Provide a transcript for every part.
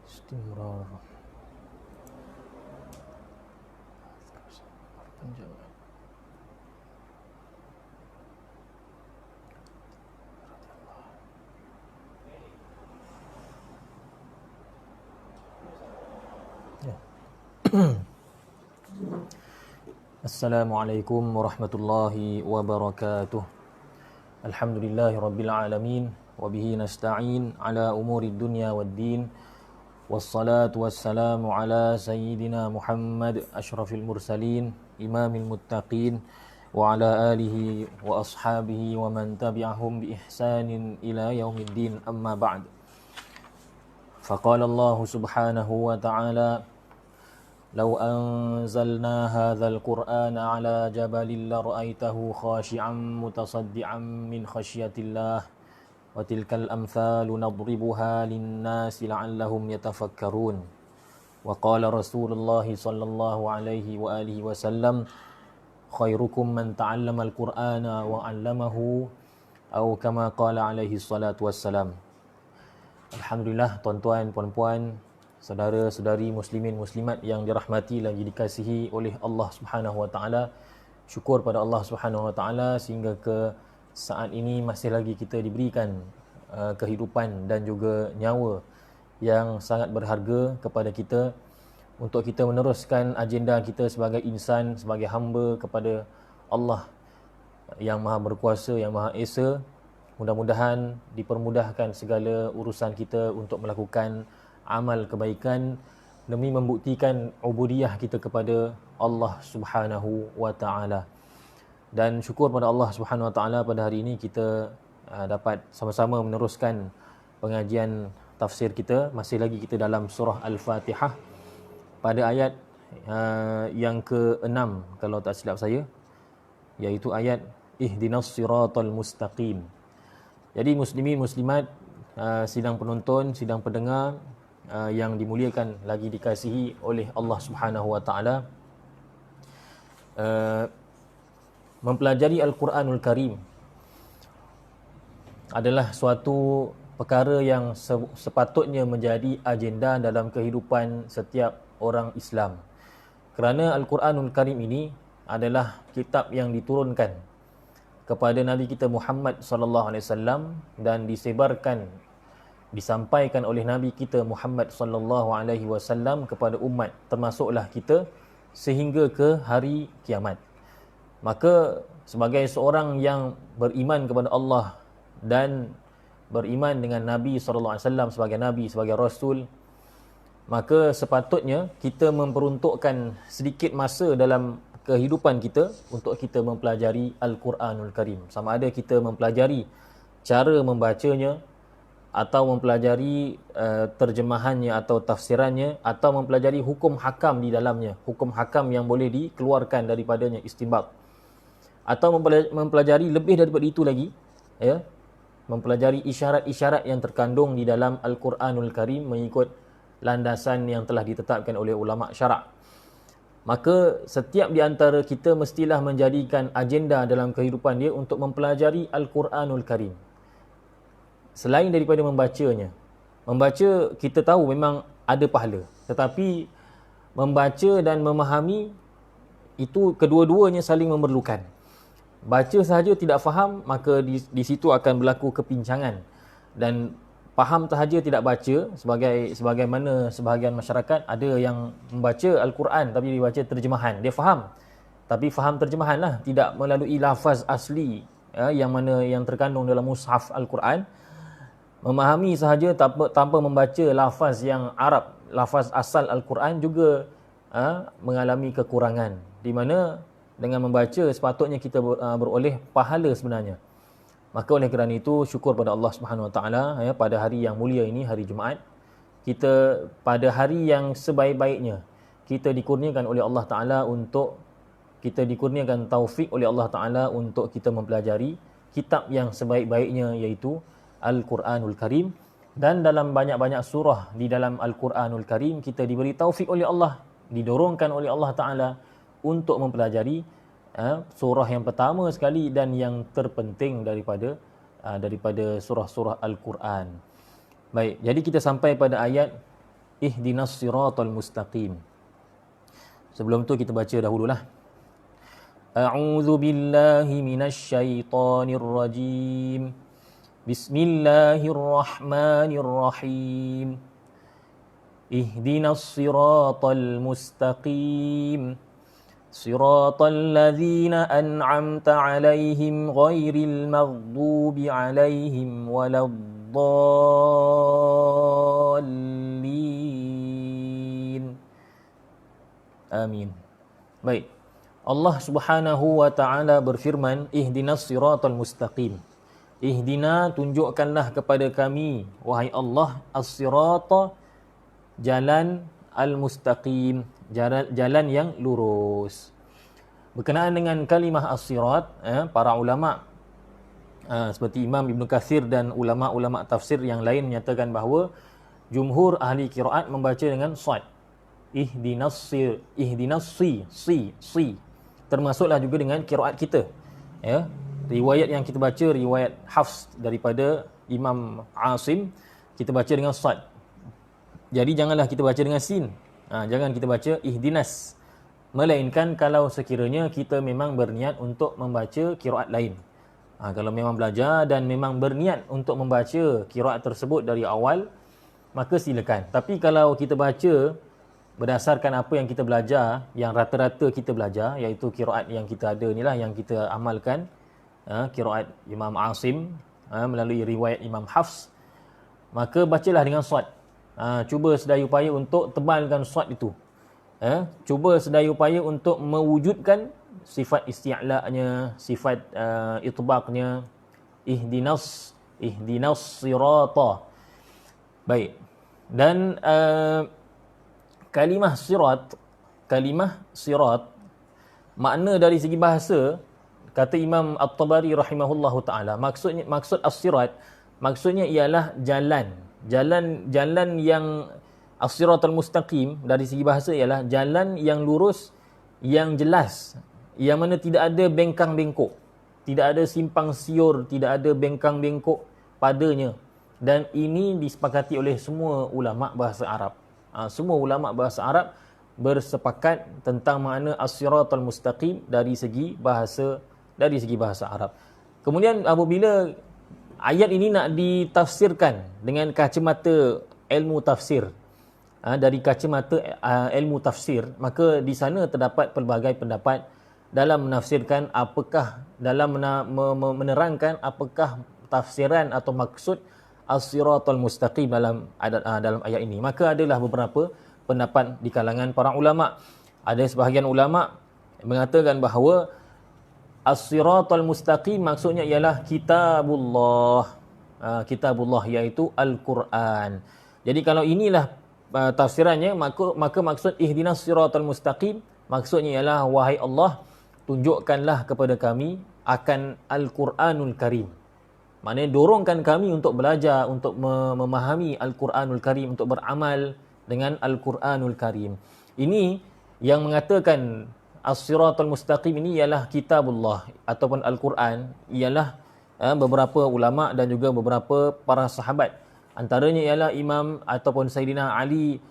Istimrar. Panjang. Ya. Assalamualaikum warahmatullahi wabarakatuh. Alhamdulillahi rabbil alamin wa bihi nasta'in ala umuri dunya waddin. Wassalatu wassalamu ala sayyidina Muhammad asyrafil mursalin imamil muttaqin wa ala alihi wa ashabihi wa man tabi'ahum bi ihsanin ila yaumiddin, amma ba'd. Faqala Allah subhanahu wa ta'ala: "Law anzalna hadzal qur'ana 'ala jabalin la ra'aitahu khashi'an mutasaddian min khasyatillah wa tilkal amthalu nadribuha lin-nasi la'allahum yatafakkarun." Wa qala Rasulullah sallallahu alaihi wa alihi wasallam: "Khairukum man ta'allama al-Qur'ana wa 'allamahu," atau kama qala alaihi salatu wassalam. Alhamdulillah, tuan-tuan, puan-puan, saudara-saudari muslimin muslimat yang dirahmati lagi dikasihi oleh Allah Subhanahu wa taala. Syukur pada Allah Subhanahu wa taala sehingga ke saat ini masih lagi kita diberikan kehidupan dan juga nyawa yang sangat berharga kepada kita untuk kita meneruskan agenda kita sebagai insan, sebagai hamba kepada Allah yang Maha Berkuasa, yang Maha Esa. Mudah-mudahan dipermudahkan segala urusan kita untuk melakukan amal kebaikan demi membuktikan ubudiyah kita kepada Allah Subhanahu wa taala. Dan syukur pada Allah Subhanahu wa taala pada hari ini kita dapat sama-sama meneruskan pengajian tafsir kita. Masih lagi kita dalam surah Al-Fatihah pada ayat yang ke-6 kalau tak silap saya, iaitu ayat ihdinas siratal mustaqim. Jadi muslimin muslimat, sidang penonton, sidang pendengar yang dimuliakan lagi dikasihi oleh Allah Subhanahu wa taala, mempelajari Al-Quranul Karim adalah suatu perkara yang sepatutnya menjadi agenda dalam kehidupan setiap orang Islam. Kerana Al-Quranul Karim ini adalah kitab yang diturunkan kepada Nabi kita Muhammad sallallahu alaihi wasallam dan disampaikan oleh Nabi kita Muhammad sallallahu alaihi wasallam kepada umat, termasuklah kita, sehingga ke hari kiamat. Maka sebagai seorang yang beriman kepada Allah dan beriman dengan Nabi SAW sebagai Nabi, sebagai Rasul, maka sepatutnya kita memperuntukkan sedikit masa dalam kehidupan kita untuk kita mempelajari Al-Quranul Karim. Sama ada kita mempelajari cara membacanya atau mempelajari terjemahannya atau tafsirannya, atau mempelajari hukum hakam di dalamnya, hukum hakam yang boleh dikeluarkan daripadanya, istinbat, atau mempelajari lebih daripada itu lagi, ya, mempelajari isyarat-isyarat yang terkandung di dalam Al-Quranul Karim mengikut landasan yang telah ditetapkan oleh ulama syarak. Maka setiap di antara kita mestilah menjadikan agenda dalam kehidupan dia untuk mempelajari Al-Quranul Karim. Selain daripada membacanya. Membaca kita tahu memang ada pahala. Tetapi membaca dan memahami itu kedua-duanya saling memerlukan. Baca sahaja tidak faham, maka di situ akan berlaku kepincangan. Dan faham sahaja tidak baca, sebagaimana sebahagian masyarakat ada yang membaca Al-Quran tapi dia baca terjemahan. Dia faham, tapi faham terjemahan lah, tidak melalui lafaz asli yang terkandung dalam mushaf Al-Quran. Memahami sahaja tanpa membaca lafaz yang Arab, lafaz asal Al-Quran juga mengalami kekurangan, di mana dengan membaca sepatutnya kita beroleh pahala sebenarnya. Maka oleh kerana itu, syukur pada Allah Subhanahu Wa Taala, pada hari yang mulia ini, hari Jumaat, kita pada hari yang sebaik-baiknya, kita dikurniakan oleh Allah Taala untuk, kita dikurniakan taufik oleh Allah Taala untuk kita mempelajari kitab yang sebaik-baiknya, iaitu Al-Quranul Karim. Dan dalam banyak-banyak surah di dalam Al-Quranul Karim, kita diberi taufik oleh Allah, didorongkan oleh Allah Taala untuk mempelajari surah yang pertama sekali dan yang terpenting daripada surah-surah Al-Quran. Baik, jadi kita sampai pada ayat Ihdinas siratal mustaqim. Sebelum tu kita baca dahululah. A'udzu billahi minasy syaithanir rajim. Bismillahirrahmanirrahim. Ihdinas siratal mustaqim. صراط الذين أنعمت عليهم غير المغضوب عليهم ولا الضالين آمين. Baik, Allah Subhanahu wa taala berfirman, ihdinas siratal mustaqim. Ihdina, tunjukkanlah kepada kami, wahai Allah, as-sirata, jalan al-mustaqim, jalan yang lurus. Berkenaan dengan kalimah as-sirat, para ulama seperti Imam Ibn Kathir dan ulama-ulama tafsir yang lain menyatakan bahawa jumhur ahli qiraat membaca dengan sad. Ihdinas si. Termasuklah juga dengan qiraat kita. Ya. Riwayat yang kita baca, riwayat Hafs daripada Imam Asim, kita baca dengan sad. Jadi janganlah kita baca dengan sin. Jangan kita baca ihdinas. Melainkan kalau sekiranya kita memang berniat untuk membaca qiraat lain. Kalau memang belajar dan memang berniat untuk membaca qiraat tersebut dari awal, maka silakan. Tapi kalau kita baca berdasarkan apa yang kita belajar, yang rata-rata kita belajar, iaitu qiraat yang kita ada inilah yang kita amalkan, qiraat Imam Asim melalui riwayat Imam Hafs, maka bacalah dengan sad. Cuba sedaya upaya untuk tebalkan sad itu. Cuba sedaya upaya untuk mewujudkan sifat isti'la'nya, sifat itbaqnya. Ihdinas sirata. Baik. Dan kalimah sirat, makna dari segi bahasa, kata Imam At-Tabari rahimahullahu ta'ala, maksud as-sirat, maksudnya ialah jalan yang as-siratal mustaqim dari segi bahasa ialah jalan yang lurus, yang jelas, yang mana tidak ada bengkang-bengkok, tidak ada simpang siur, tidak ada bengkang-bengkok padanya. Dan ini disepakati oleh semua ulama bahasa Arab. Semua ulama bahasa Arab bersepakat tentang makna as-siratal mustaqim dari segi bahasa Arab. Kemudian apabila ayat ini nak ditafsirkan dengan kacamata ilmu tafsir, dari kacamata ilmu tafsir, maka di sana terdapat pelbagai pendapat dalam menafsirkan menerangkan apakah tafsiran atau maksud as-siratal mustaqim dalam ayat ini. Maka adalah beberapa pendapat di kalangan para ulama. Ada sebahagian ulama mengatakan bahawa as-siratal mustaqim maksudnya ialah kitabullah. kitabullah, iaitu Al-Quran. Jadi kalau inilah tafsirannya, maka maksud ihdinas siratal mustaqim, maksudnya ialah wahai Allah, tunjukkanlah kepada kami akan Al-Quranul Karim. Maknanya dorongkan kami untuk belajar, untuk memahami Al-Quranul Karim, untuk beramal dengan Al-Quranul Karim. Ini yang mengatakan As-Siratul Mustaqim ini ialah kitabullah ataupun Al-Quran, ialah beberapa ulama dan juga beberapa para sahabat. Antaranya ialah Imam ataupun Sayyidina Ali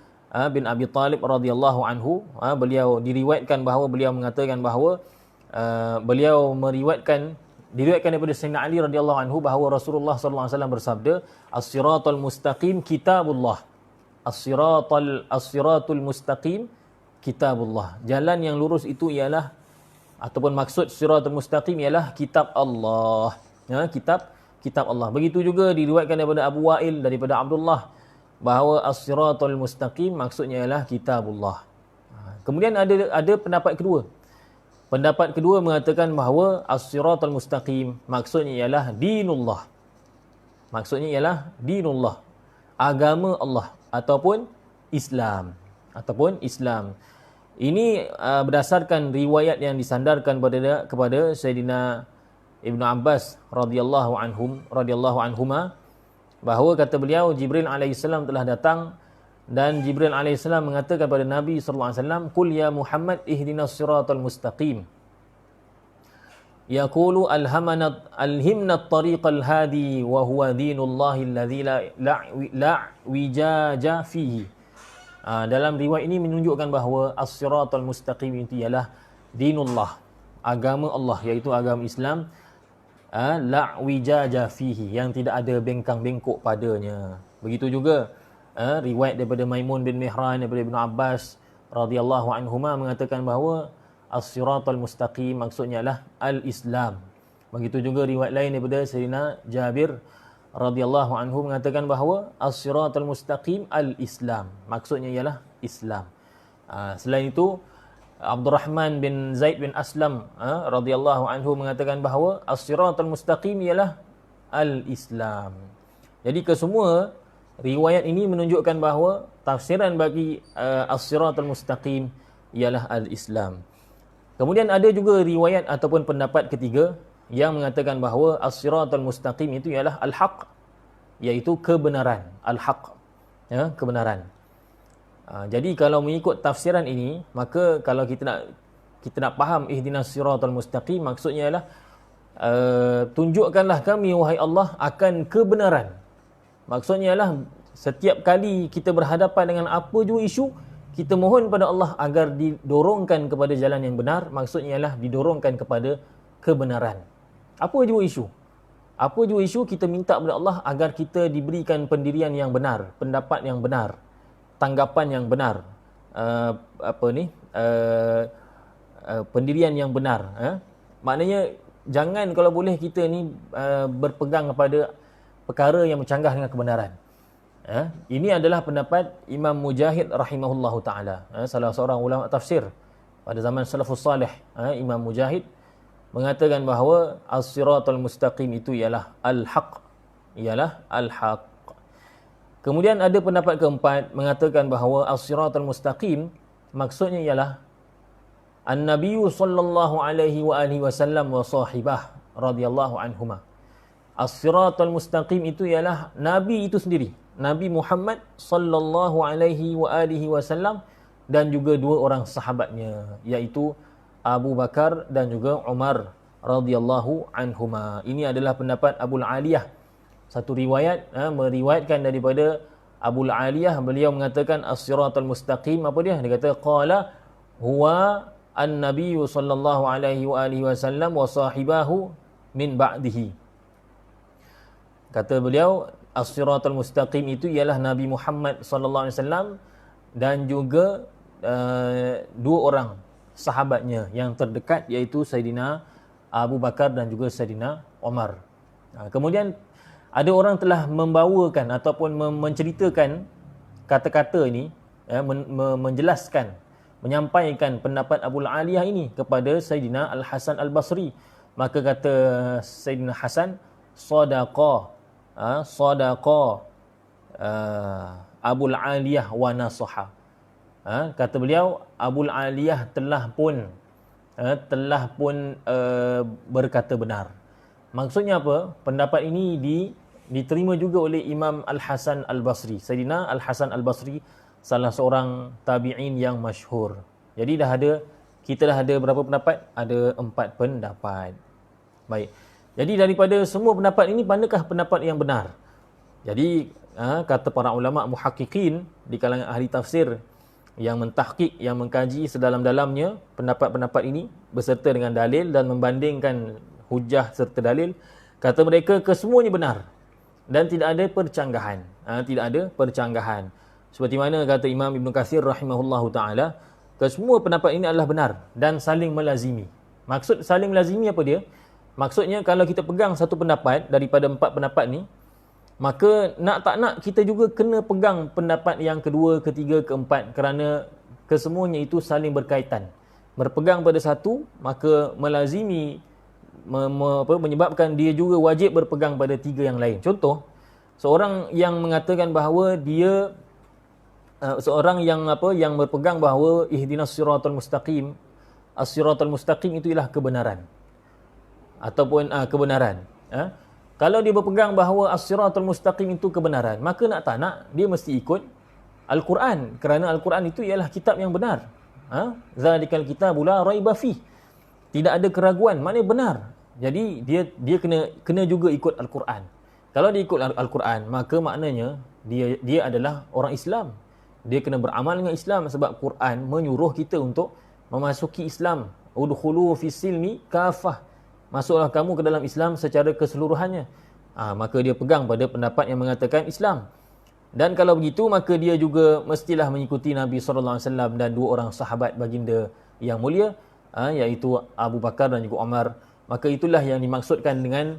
bin Abi Talib radhiyallahu anhu. Beliau diriwayatkan bahawa beliau mengatakan bahawa diriwayatkan daripada Sayyidina Ali radhiyallahu anhu bahawa Rasulullah sallallahu alaihi wasallam bersabda, "As-siratal mustaqim kitabullah." As-siratul mustaqim kitabullah. Jalan yang lurus itu ialah, ataupun maksud siratul mustaqim ialah kitab Allah. Kitab Allah. Begitu juga diriwayatkan daripada Abu Wa'il, daripada Abdullah, bahawa as-siratul mustaqim maksudnya ialah kitabullah. Kemudian ada pendapat kedua. Pendapat kedua mengatakan bahawa as-siratul mustaqim maksudnya ialah dinullah. Maksudnya ialah dinullah, agama Allah ataupun Islam. Ini berdasarkan riwayat yang disandarkan kepada Sayyidina Ibnu Abbas radhiyallahu anhuma, bahawa kata beliau, Jibril alaihissalam telah datang dan Jibril alaihissalam mengatakan kepada Nabi sallallahu alaihi wasallam, "Qul ya Muhammad ihdinas siratal mustaqim." Yaqulu alhimna at-tariqal hadi wa huwa dinullahi alladzi la wijaja fihi. Dalam riwayat ini menunjukkan bahawa as-siratal mustaqim itu ialah dinullah, agama Allah, iaitu agama Islam, la wijaja fihi, yang tidak ada bengkang-bengkok padanya. Begitu juga riwayat daripada Maimun bin Mihran daripada Ibnu Abbas radhiyallahu anhuma mengatakan bahawa as-siratal mustaqim maksudnya adalah al-Islam. Begitu juga riwayat lain daripada Sayyidina Jabir radhiyallahu anhu mengatakan bahawa as-siratal mustaqim al-Islam, maksudnya ialah Islam. Selain itu, Abdurrahman bin Zaid bin Aslam radhiyallahu anhu mengatakan bahawa as-siratal mustaqim ialah al-Islam. Jadi kesemua riwayat ini menunjukkan bahawa tafsiran bagi as-siratal mustaqim ialah al-Islam. Kemudian ada juga riwayat ataupun pendapat ketiga yang mengatakan bahawa as-siratal mustaqim itu ialah al-haq, iaitu kebenaran. Al-haq, kebenaran. Jadi kalau mengikut tafsiran ini, maka kalau kita nak faham ihdinas siratal mustaqim, maksudnya ialah tunjukkanlah kami wahai Allah akan kebenaran. Maksudnya ialah setiap kali kita berhadapan dengan apa jua isu, kita mohon pada Allah agar didorongkan kepada jalan yang benar. Maksudnya ialah didorongkan kepada kebenaran. Apa jua isu, kita minta kepada Allah agar kita diberikan pendirian yang benar, pendapat yang benar, tanggapan yang benar, pendirian yang benar. Maknanya jangan kalau boleh kita ni berpegang kepada perkara yang bercanggah dengan kebenaran. Ini adalah pendapat Imam Mujahid rahimahullahu ta'ala, salah seorang ulama tafsir pada zaman salafus salih. Imam Mujahid mengatakan bahawa as-siratal mustaqim itu ialah al-haq, Kemudian ada pendapat keempat mengatakan bahawa as-siratal mustaqim maksudnya ialah an-nabiyyu sallallahu alaihi wa alihi wasallam wa sahibah radhiyallahu anhuma. As-siratal mustaqim itu ialah Nabi itu sendiri, Nabi Muhammad sallallahu alaihi wa alihi wasallam, dan juga dua orang sahabatnya, iaitu Abu Bakar dan juga Umar radhiyallahu anhuma. Ini adalah pendapat Abul Aliyah. Satu riwayat meriwayatkan daripada Abul Aliyah, beliau mengatakan as-siratal mustaqim, apa dia? Dia kata qala huwa an-nabiyyu sallallahu alaihi wa alihi wasallam wa sahibahu min ba'dihi. Kata beliau, as-siratal mustaqim itu ialah Nabi Muhammad sallallahu alaihi wasallam dan juga dua orang sahabatnya yang terdekat, iaitu Sayyidina Abu Bakar dan juga Sayyidina Umar. Kemudian ada orang telah membawakan ataupun menceritakan kata-kata ini, menjelaskan, menyampaikan pendapat Abul Aliyah ini kepada Sayyidina Al-Hasan Al-Basri. Maka kata Sayyidina Hasan, sadaqa, sadaqa Abul Aliyah wa nasaha. Kata beliau, Abul Aliyah telah pun berkata benar. Maksudnya apa? Pendapat ini diterima juga oleh Imam Al-Hasan Al-Basri. Sayyidina Al-Hasan Al-Basri salah seorang tabi'in yang masyhur. Jadi kita dah ada berapa pendapat? Ada 4 pendapat. Baik. Jadi daripada semua pendapat ini, manakah pendapat yang benar? Jadi kata para ulama muhaqqiqin di kalangan ahli tafsir yang mentahqiq, yang mengkaji sedalam-dalamnya pendapat-pendapat ini beserta dengan dalil dan membandingkan hujah serta dalil, kata mereka kesemuanya benar dan tidak ada percanggahan. Tidak ada percanggahan. Seperti mana kata Imam Ibn Katsir rahimahullahu taala, kesemua pendapat ini adalah benar dan saling melazimi. Maksud saling melazimi apa dia? Maksudnya kalau kita pegang satu pendapat daripada 4 pendapat ni, maka nak tak nak kita juga kena pegang pendapat yang kedua, ketiga, keempat, kerana kesemuanya itu saling berkaitan. Berpegang pada satu, maka melazimi menyebabkan dia juga wajib berpegang pada 3 yang lain. Contoh, seorang yang mengatakan bahawa dia yang berpegang bahawa ihdinas siratal mustaqim, as-siratal mustaqim itu ialah kebenaran ataupun kebenaran. Kalau dia berpegang bahawa as-siratal mustaqim itu kebenaran, maka nak tak nak dia mesti ikut Al-Quran, kerana Al-Quran itu ialah kitab yang benar. Zalikal kitabu la raiba fih. Tidak ada keraguan, maknanya benar. Jadi dia kena juga ikut Al-Quran. Kalau dia ikut Al-Quran, maka maknanya dia adalah orang Islam. Dia kena beramal dengan Islam sebab Quran menyuruh kita untuk memasuki Islam. Udkhulu fis silmi kafah. Masuklah kamu ke dalam Islam secara keseluruhannya. Maka dia pegang pada pendapat yang mengatakan Islam. Dan kalau begitu, maka dia juga mestilah mengikuti Nabi SAW dan 2 orang sahabat baginda yang mulia, iaitu Abu Bakar dan juga Umar. Maka itulah yang dimaksudkan dengan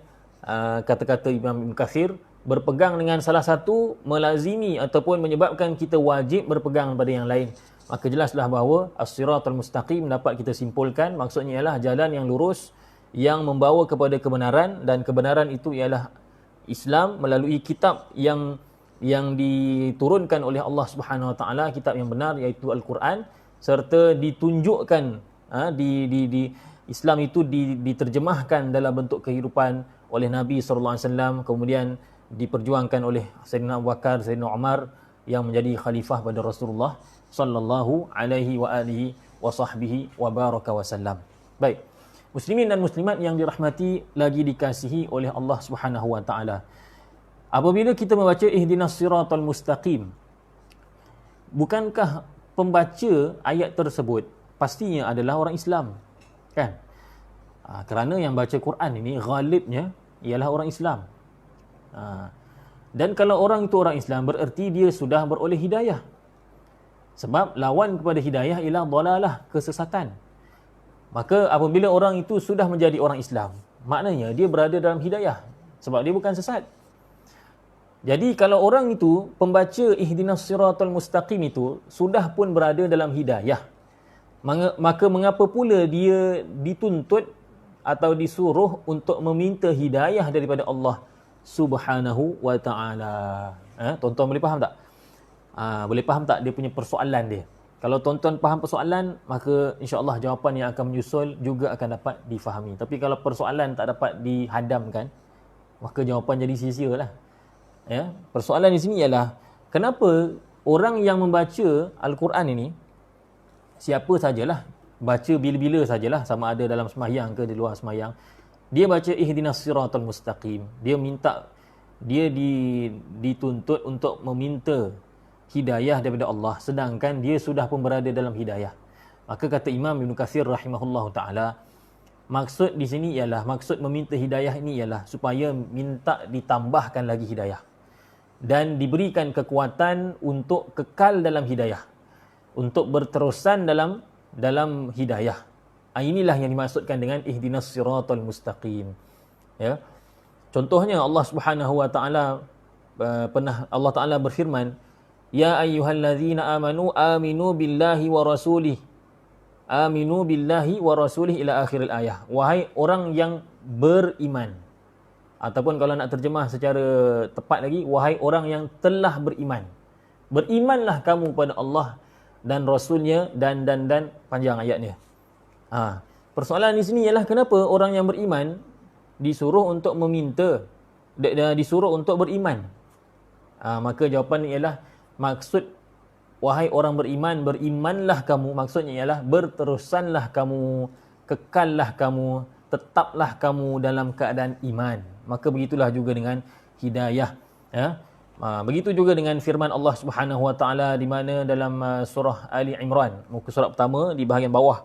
kata-kata Imam Ibn Katsir, berpegang dengan salah satu melazimi ataupun menyebabkan kita wajib berpegang pada yang lain. Maka jelaslah bahawa as-siratal mustaqim dapat kita simpulkan, maksudnya ialah jalan yang lurus yang membawa kepada kebenaran, dan kebenaran itu ialah Islam melalui kitab yang diturunkan oleh Allah Subhanahu Wa Taala, kitab yang benar iaitu Al-Quran, serta ditunjukkan Islam itu diterjemahkan dalam bentuk kehidupan oleh Nabi SAW, kemudian diperjuangkan oleh Sayyidina Abu Bakar, Sayyidina Umar yang menjadi khalifah pada Rasulullah sallallahu alaihi wa alihi wa sahbihi wa baraka wasallam. Baik. Muslimin dan muslimat yang dirahmati lagi dikasihi oleh Allah Subhanahu wa taala. Apabila kita membaca ihdinas siratal mustaqim, bukankah pembaca ayat tersebut pastinya adalah orang Islam? Kan? Kerana yang baca Quran ini ghalibnya ialah orang Islam. Dan kalau orang itu orang Islam, bererti dia sudah beroleh hidayah. Sebab lawan kepada hidayah ialah dalalah, kesesatan. Maka apabila orang itu sudah menjadi orang Islam, maknanya dia berada dalam hidayah, sebab dia bukan sesat. Jadi kalau orang itu, pembaca ihdinas siratal mustaqim itu sudah pun berada dalam hidayah, maka mengapa pula dia dituntut atau disuruh untuk meminta hidayah daripada Allah Subhanahu wa taala? Tuan-tuan boleh faham tak? Boleh faham tak dia punya persoalan dia? Kalau tuan-tuan faham persoalan, maka insya-Allah jawapan yang akan menyusul juga akan dapat difahami. Tapi kalau persoalan tak dapat dihadamkan, maka jawapan jadi sia-sialah. Ya, persoalan di sini ialah kenapa orang yang membaca Al-Quran ini, siapa sajalah, baca bila-bila sajalah, sama ada dalam sembahyang ke di luar sembahyang, dia baca ihdinas siratal mustaqim, dia dituntut untuk meminta hidayah daripada Allah, sedangkan dia sudah pun berada dalam hidayah. Maka kata Imam Ibn Katsir rahimahullahu taala, maksud di sini ialah, maksud meminta hidayah ini ialah supaya minta ditambahkan lagi hidayah dan diberikan kekuatan untuk kekal dalam hidayah, untuk berterusan dalam hidayah. Inilah yang dimaksudkan dengan ihdinas siratal mustaqim. Ya. Contohnya Allah Subhanahu wa taala Allah taala berfirman, ya ayyuhallazina amanu aminu billahi wa rasulih. Aminu billahi wa rasulih ila akhiril ayah. Wahai orang yang beriman, Ataupun kalau nak terjemah secara tepat lagi, wahai orang yang telah beriman. Berimanlah kamu pada Allah dan Rasulnya dan panjang ayatnya. Persoalan di sini ialah kenapa orang yang beriman disuruh untuk meminta, disuruh untuk beriman. Maka jawapan ialah maksud wahai orang beriman, berimanlah kamu, maksudnya ialah berterusanlah kamu, kekallah kamu, tetaplah kamu dalam keadaan iman. Maka begitulah juga dengan hidayah. Begitu juga dengan firman Allah Subhanahu Wa Taala di mana dalam surah Ali Imran, muka surat pertama di bahagian bawah,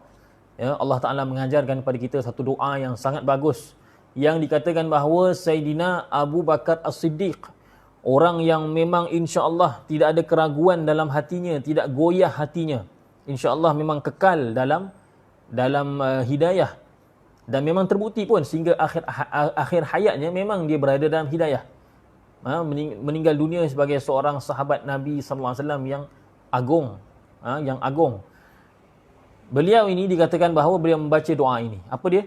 Allah Taala mengajarkan kepada kita satu doa yang sangat bagus, yang dikatakan bahawa Sayyidina Abu Bakar As-Siddiq, orang yang memang insya-Allah tidak ada keraguan dalam hatinya, tidak goyah hatinya, insya-Allah memang kekal dalam hidayah, dan memang terbukti pun sehingga akhir hayatnya memang dia berada dalam hidayah. Meninggal dunia sebagai seorang sahabat Nabi sallallahu alaihi wasallam yang agung. Beliau ini dikatakan bahawa beliau membaca doa ini. Apa dia?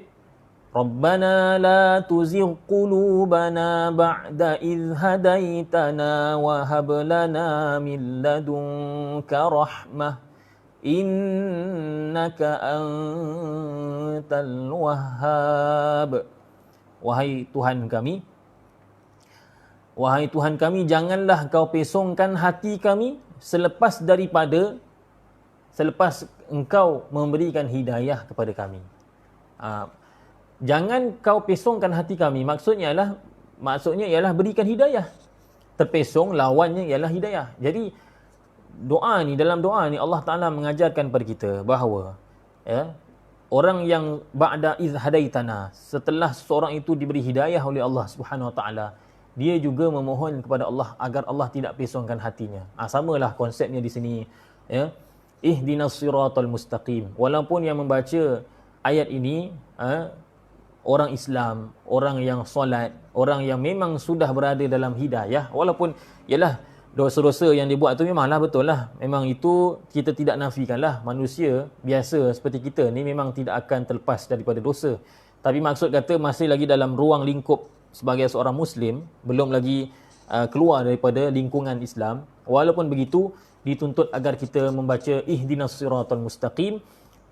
Rabbana la tuzigh qulubana ba'da idh hadaitana wa hab lana min ladunka rahmah innaka antal wahhab. Wahai Tuhan kami, janganlah kau pesongkan hati kami selepas engkau memberikan hidayah kepada kami. Jangan kau pesongkan hati kami, maksudnya ialah berikan hidayah. Terpesong lawannya ialah hidayah. Jadi dalam doa ni Allah Taala mengajarkan kepada kita bahawa orang yang ba'da iz hadaitana, setelah seorang itu diberi hidayah oleh Allah Subhanahu Wa Taala, dia juga memohon kepada Allah agar Allah tidak pesongkan hatinya. Samalah konsepnya di sini, ihdinas siratal mustaqim. Walaupun yang membaca ayat ini orang Islam, orang yang solat, orang yang memang sudah berada dalam hidayah, walaupun ialah dosa-dosa yang dibuat tu memanglah betul lah, memang itu kita tidak nafikanlah. Manusia biasa seperti kita ni memang tidak akan terlepas daripada dosa, tapi maksud kata masih lagi dalam ruang lingkup sebagai seorang Muslim, belum lagi keluar daripada lingkungan Islam. Walaupun begitu, dituntut agar kita membaca ihdinas siratal mustaqim.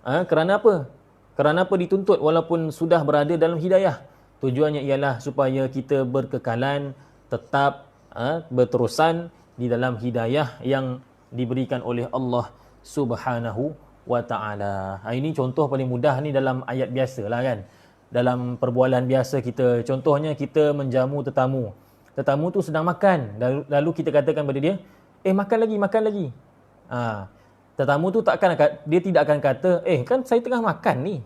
Kerana apa? Kerana apa dituntut walaupun sudah berada dalam hidayah? Tujuannya ialah supaya kita berkekalan, tetap berterusan di dalam hidayah yang diberikan oleh Allah Subhanahu Wa Taala. Ini contoh paling mudah ni dalam ayat biasa lah kan. Dalam perbualan biasa kita, contohnya kita menjamu tetamu. Tetamu tu sedang makan, lalu kita katakan pada dia, makan lagi. Tetamu tu dia tidak akan kata, kan saya tengah makan ni.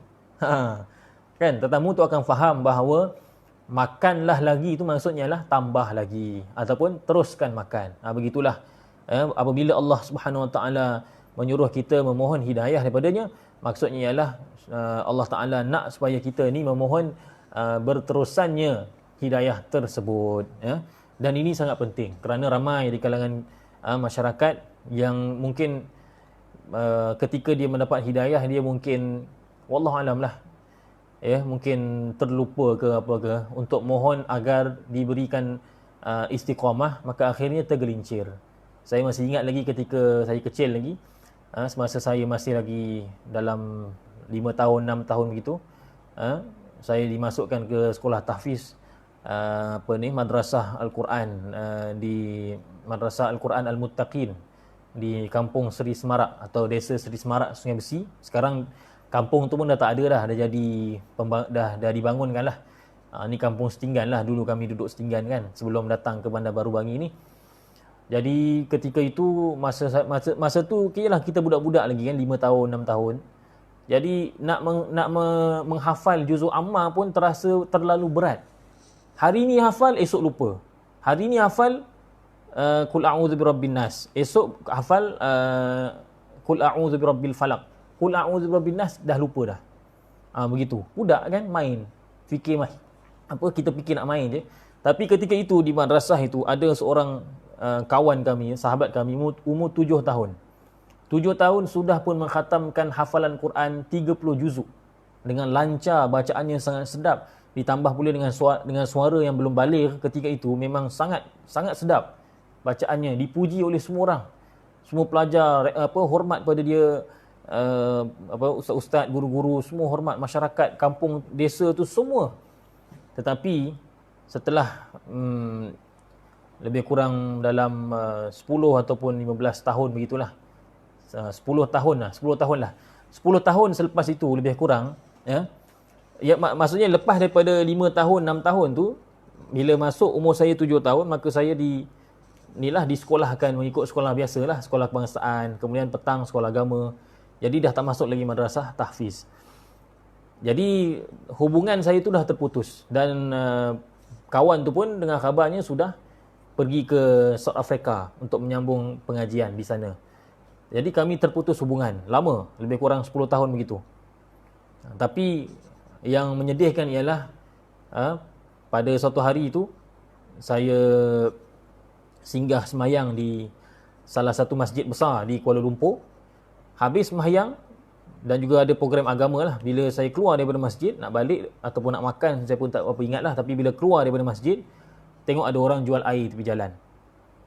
Kan, tetamu tu akan faham bahawa makanlah lagi itu maksudnya lah tambah lagi ataupun teruskan makan. Begitulah apabila Allah Subhanahu Wa Taala menyuruh kita memohon hidayah daripadanya, maksudnya ialah Allah Ta'ala nak supaya kita ni memohon berterusannya hidayah tersebut. Dan ini sangat penting kerana ramai di kalangan masyarakat yang mungkin ketika dia mendapat hidayah, dia mungkin wallahualam lah, mungkin terlupa ke apa ke untuk mohon agar diberikan istiqamah, maka akhirnya tergelincir. Saya masih ingat lagi ketika saya kecil lagi, semasa saya masih lagi dalam 5 tahun, 6 tahun begitu, saya dimasukkan ke sekolah tahfiz, Madrasah Al-Quran, di Madrasah Al-Quran Al-Muttaqin di Kampung Seri Semarak atau Desa Seri Semarak, Sungai Besi. Sekarang kampung tu pun dah tak ada dah, dah dibangunkan lah. Ni Kampung Setinggan lah, dulu kami duduk Setinggan kan, sebelum datang ke Bandar Baru Bangi ni. Jadi ketika itu masa tu kiralah kita budak-budak lagi kan, 5 tahun, 6 tahun. Jadi nak menghafal juzuk amma pun terasa terlalu berat. Hari ni hafal, esok lupa. Hari ni hafal Qul a'udzu birabbin nas, esok hafal Qul a'udzu birabbil falaq, Qul a'udzu birabbin nas, dah lupa dah. Begitu. Budak kan main, kita fikir nak main je. Tapi ketika itu di madrasah itu ada seorang kawan kami, sahabat kami, umur 7 tahun. 7 tahun sudah pun mengkhatamkan hafalan Quran 30 juzuk dengan lancar, bacaannya sangat sedap. ditambah pula dengan suara yang belum baligh ketika itu, memang sangat sedap bacaannya, dipuji oleh semua orang. Semua pelajar hormat pada dia, ustaz-ustaz, guru-guru semua hormat, masyarakat kampung desa tu semua. Tetapi setelah lebih kurang dalam 10 ataupun 15 tahun begitulah, 10 tahun lah 10 tahun selepas itu lebih kurang, maksudnya lepas daripada 5 tahun 6 tahun tu, bila masuk umur saya 7 tahun, maka saya disekolahkan mengikut sekolah biasalah, sekolah kebangsaan, kemudian petang sekolah agama. Jadi dah tak masuk lagi madrasah tahfiz. Jadi hubungan saya tu dah terputus, dan kawan tu pun dengan khabarnya sudah pergi ke South Africa untuk menyambung pengajian di sana. Jadi kami terputus hubungan lama, lebih kurang 10 tahun begitu. Tapi yang menyedihkan ialah pada suatu hari itu saya singgah semayang di salah satu masjid besar di Kuala Lumpur. Habis semayang dan juga ada program agama lah. Bila saya keluar daripada masjid nak balik ataupun nak makan, saya pun tak apa ingat lah. Tapi bila keluar daripada masjid, tengok ada orang jual air tepi jalan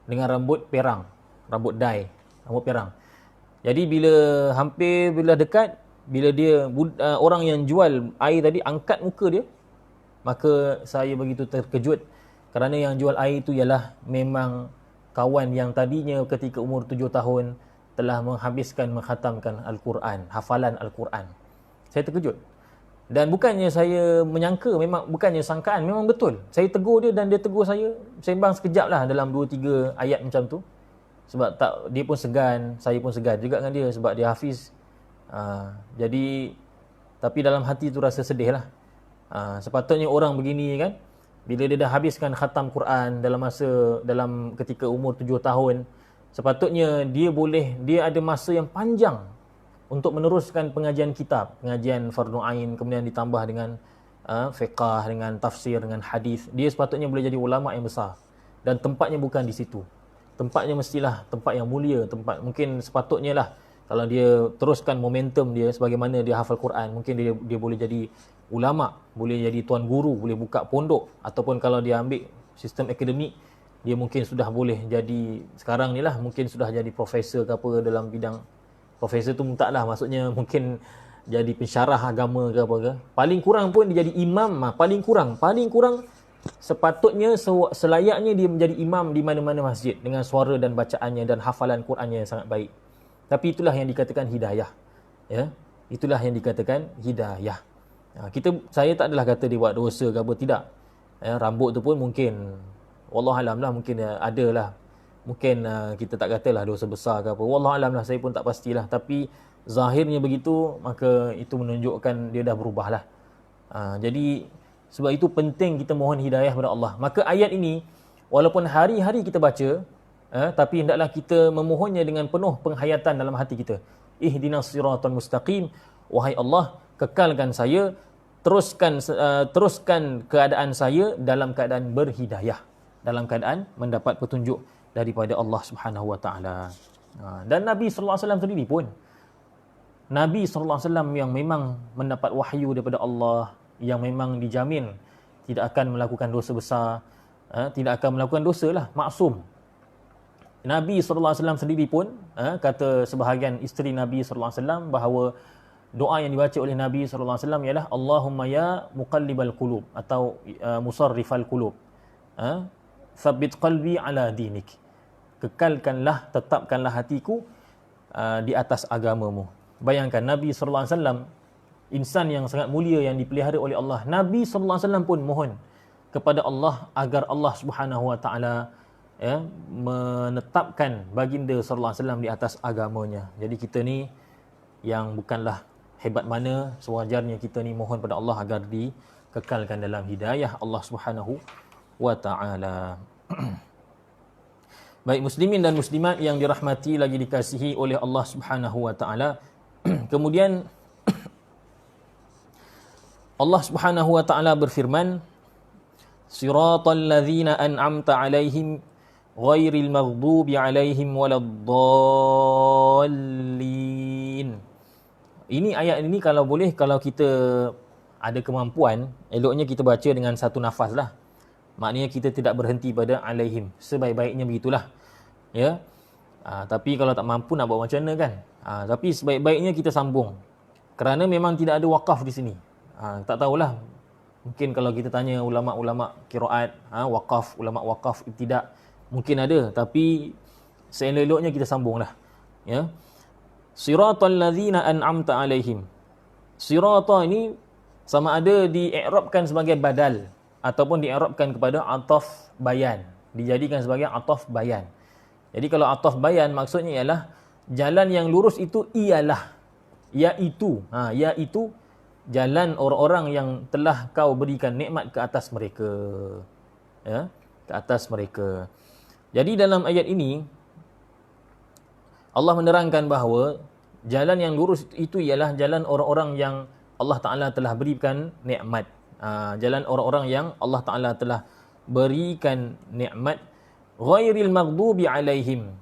dengan rambut perang, rambut dye, rambut perang. Jadi bila dekat, bila dia orang yang jual air tadi angkat muka dia, maka saya begitu terkejut, kerana yang jual air itu ialah memang kawan yang tadinya ketika umur 7 tahun telah menghatamkan Al-Quran, hafalan Al-Quran. Saya terkejut. Dan bukannya saya menyangka, bukannya sangkaan, memang betul. Saya tegur dia dan dia tegur saya, sembang sekejap lah dalam 2-3 ayat macam tu. Sebab dia pun segan, saya pun segan juga dengan dia sebab dia hafiz. Jadi, tapi dalam hati tu rasa sedih lah. Sepatutnya orang begini kan, bila dia dah habiskan khatam Quran dalam ketika umur 7 tahun, sepatutnya dia ada masa yang panjang untuk meneruskan pengajian kitab, pengajian fardu ain, kemudian ditambah dengan fiqh, dengan tafsir, dengan hadis. Dia sepatutnya boleh jadi ulama yang besar, dan tempatnya bukan di situ. Tempatnya mestilah tempat yang mulia, mungkin sepatutnya lah kalau dia teruskan momentum dia sebagaimana dia hafal Quran, mungkin dia boleh jadi ulama, boleh jadi tuan guru, boleh buka pondok, ataupun kalau dia ambil sistem akademik, dia mungkin sudah boleh jadi, sekarang ni lah mungkin sudah jadi profesor ke apa dalam bidang. Profesor tu taklah, maksudnya mungkin jadi pensyarah agama ke apa ke. Paling kurang pun dia jadi imam, paling kurang sepatutnya selayaknya dia menjadi imam di mana-mana masjid dengan suara dan bacaannya dan hafalan Qurannya yang sangat baik. Tapi itulah yang dikatakan hidayah. Ya, itulah yang dikatakan hidayah. Saya tak adalah kata dia buat dosa ke apa, tidak. Rambut tu pun mungkin wallahualam lah, mungkin ada lah. Mungkin kita tak katalah dosa besar ke apa. Wallahualam lah, saya pun tak pastilah. Tapi zahirnya begitu, maka itu menunjukkan dia dah berubah lah. Jadi sebab itu penting kita mohon hidayah kepada Allah. Maka ayat ini, walaupun hari-hari kita baca, tapi hendaklah kita memohonnya dengan penuh penghayatan dalam hati kita. Ihdinas siratal mustaqim, wahai Allah, kekalkan saya, teruskan keadaan saya dalam keadaan berhidayah, dalam keadaan mendapat petunjuk daripada Allah Subhanahu wa taala. Dan Nabi sallallahu alaihi wasallam sendiri pun, Nabi sallallahu alaihi wasallam yang memang mendapat wahyu daripada Allah, yang memang dijamin tidak akan melakukan dosa besar, tidak akan melakukan dosa lah, maksum. Nabi sallallahu alaihi wasallam sendiri pun kata sebahagian isteri Nabi sallallahu alaihi wasallam bahawa doa yang dibaca oleh Nabi sallallahu alaihi wasallam ialah Allahumma ya muqallibal qulub atau musarrifal qulub, tsabbit qalbi ala dinik. Kekalkanlah, tetapkanlah hatiku di atas agamamu. Bayangkan Nabi sallallahu alaihi wasallam, insan yang sangat mulia yang dipelihara oleh Allah, Nabi sallallahu alaihi wasallam pun mohon kepada Allah agar Allah Subhanahu wa taala menetapkan baginda sallallahu alaihi wasallam di atas agamanya. Jadi kita ni yang bukanlah hebat mana, sewajarnya kita ni mohon pada Allah agar dikekalkan dalam hidayah Allah Subhanahu wa taala. Baik muslimin dan muslimat yang dirahmati lagi dikasihi oleh Allah Subhanahu wa taala. Kemudian Allah Subhanahu wa taala berfirman, Siratal ladzina an'amta 'alaihim ghairil maghdubi 'alaihim waladdallin. Ini ayat ini kalau boleh, kalau kita ada kemampuan, eloknya kita baca dengan satu nafas lah. Maknanya kita tidak berhenti pada alaihim. Sebaik-baiknya begitulah. Ya. Tapi kalau tak mampu nak buat macam mana kan? Tapi sebaik-baiknya kita sambung. Kerana memang tidak ada wakaf di sini. Tak tahulah. Mungkin kalau kita tanya ulama-ulama qiraat, wakaf, ulama wakaf ibtidak, mungkin ada, tapi seelok-eloknya kita sambunglah. Ya. Siratal ladzina an'amta alaihim. Sirata ini sama ada dii'rabkan sebagai badal ataupun dii'rabkan kepada ataf bayan, dijadikan sebagai ataf bayan. Jadi kalau ataf bayan maksudnya ialah jalan yang lurus itu ialah, iaitu jalan orang-orang yang telah kau berikan nikmat ke atas mereka. Ya, ke atas mereka. Jadi dalam ayat ini Allah menerangkan bahawa jalan yang lurus itu ialah jalan orang-orang yang Allah Ta'ala telah berikan nikmat. Jalan orang-orang yang Allah Ta'ala telah berikan nikmat. Ghairil maghdubi alaihim.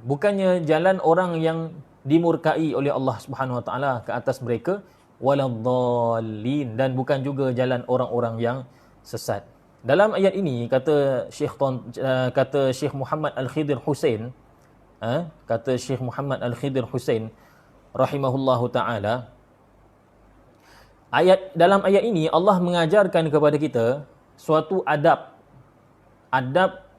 Bukannya jalan orang yang dimurkai oleh Allah Subhanahu Wa Ta'ala ke atas mereka. Waladhdallin, dan bukan juga jalan orang-orang yang sesat. Dalam ayat ini kata Syekh Muhammad Al-Khidir Husain, kata Syekh Muhammad Al-Khidir Husain rahimahullahu taala, dalam ayat ini Allah mengajarkan kepada kita suatu adab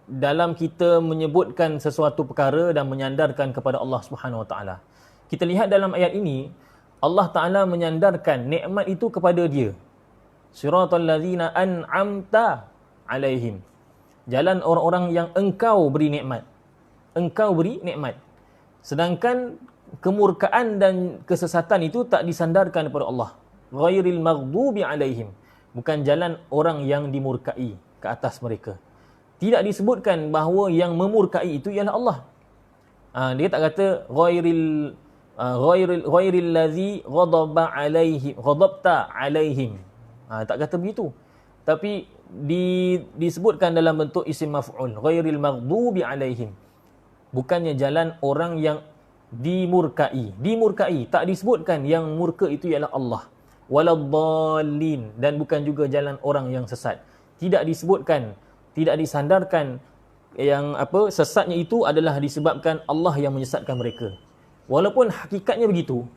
dalam kita menyebutkan sesuatu perkara dan menyandarkan kepada Allah Subhanahu Wa Taala. Kita lihat dalam ayat ini Allah Ta'ala menyandarkan nikmat itu kepada dia. Siratal ladzina an'amta alaihim. Jalan orang-orang yang engkau beri nikmat. Engkau beri nikmat. Sedangkan kemurkaan dan kesesatan itu tak disandarkan kepada Allah. Ghairil maghdubi alaihim. Bukan jalan orang yang dimurkai ke atas mereka. Tidak disebutkan bahawa yang memurkai itu ialah Allah. Dia tak kata ghairil ladzi ghadabta alaihim. Tak kata begitu. Tapi disebutkan dalam bentuk isim maf'ul, ghairil maghdubi alaihim. Bukannya jalan orang yang dimurkai. Tak disebutkan yang murka itu ialah Allah. Waladhdallin, dan bukan juga jalan orang yang sesat. Tidak disebutkan, tidak disandarkan yang sesatnya itu adalah disebabkan Allah yang menyesatkan mereka. Walaupun hakikatnya begitu,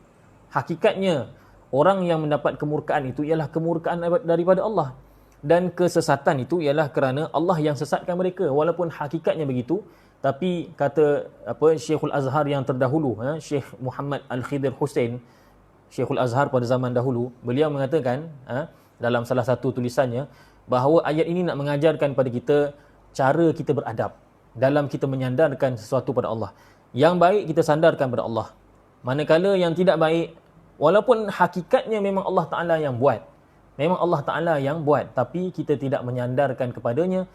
hakikatnya orang yang mendapat kemurkaan itu ialah kemurkaan daripada Allah, dan kesesatan itu ialah kerana Allah yang sesatkan mereka. Walaupun hakikatnya begitu, tapi kata Syekhul Azhar yang terdahulu, Syekh Muhammad Al-Khidir Husain, Syekhul Azhar pada zaman dahulu, beliau mengatakan dalam salah satu tulisannya bahawa ayat ini nak mengajarkan pada kita cara kita beradab dalam kita menyandarkan sesuatu pada Allah. Yang baik kita sandarkan pada Allah. Manakala yang tidak baik, walaupun hakikatnya memang Allah Ta'ala yang buat, memang Allah Ta'ala yang buat, tapi kita tidak menyandarkan kepadanya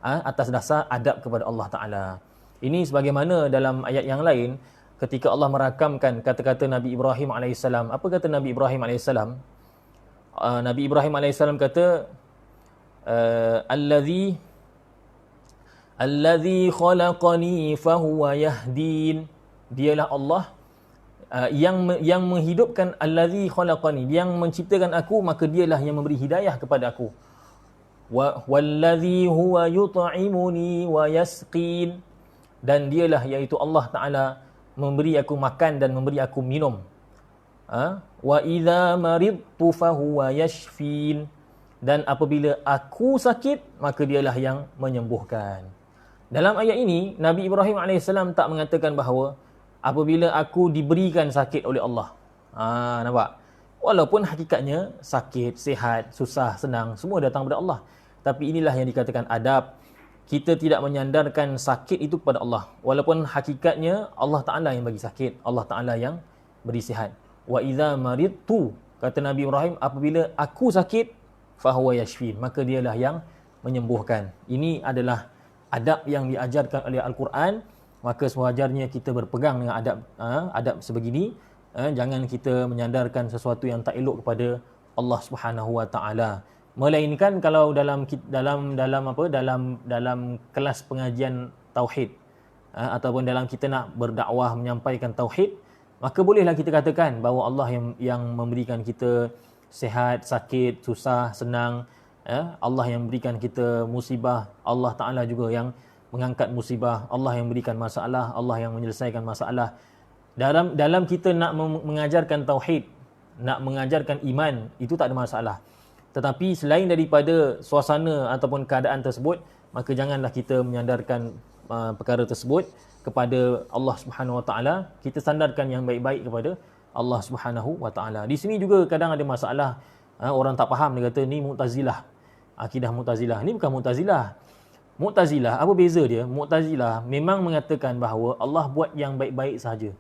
atas dasar adab kepada Allah Ta'ala. Ini sebagaimana dalam ayat yang lain, ketika Allah merakamkan kata-kata Nabi Ibrahim AS. Apa kata Nabi Ibrahim AS? Nabi Ibrahim AS kata, Alladhi khalaqani fahuwa yahdin. Dialah Allah yang menghidupkan, alladhi khalaqani, yang menciptakan aku, maka dialah yang memberi hidayah kepada aku. Walladhi huwa yut'imuni wa yasqin, dan dialah iaitu Allah Ta'ala memberi aku makan dan memberi aku minum. Wa idza maridtu fahuwa yashfin, dan apabila aku sakit, maka dialah yang menyembuhkan. Dalam ayat ini, Nabi Ibrahim AS tak mengatakan bahawa apabila aku diberikan sakit oleh Allah. Nampak? Walaupun hakikatnya sakit, sihat, susah, senang, semua datang daripada Allah. Tapi inilah yang dikatakan adab. Kita tidak menyandarkan sakit itu kepada Allah. Walaupun hakikatnya Allah Ta'ala yang bagi sakit, Allah Ta'ala yang beri sihat. Wa idza maridtu, kata Nabi Ibrahim, apabila aku sakit, fahuwa yashfin, maka dialah yang menyembuhkan. Ini adalah adab yang diajarkan oleh Al-Quran. Maka sewajarnya kita berpegang dengan adab sebegini. Jangan kita menyandarkan sesuatu yang tak elok kepada Allah Subhanahu Wa Taala. Melainkan kalau dalam kelas pengajian tauhid, ataupun dalam kita nak berdakwah menyampaikan tauhid, maka bolehlah kita katakan bahawa Allah yang memberikan kita Sihat, sakit, susah, senang, Allah yang berikan kita musibah, Allah Ta'ala juga yang mengangkat musibah, Allah yang berikan masalah, Allah yang menyelesaikan masalah. Dalam kita nak mengajarkan tauhid, nak mengajarkan iman, itu tak ada masalah. Tetapi selain daripada suasana ataupun keadaan tersebut, maka janganlah kita menyandarkan perkara tersebut kepada Allah Subhanahu Wa Taala. Kita sandarkan yang baik-baik kepada Allah Subhanahu Wa Taala. Di sini juga kadang ada masalah, orang tak faham, dia kata ni Mu'tazilah, akidah Mu'tazilah. Ni bukan Mu'tazilah. Mu'tazilah, apa beza dia? Mu'tazilah memang mengatakan bahawa Allah buat yang baik-baik sahaja,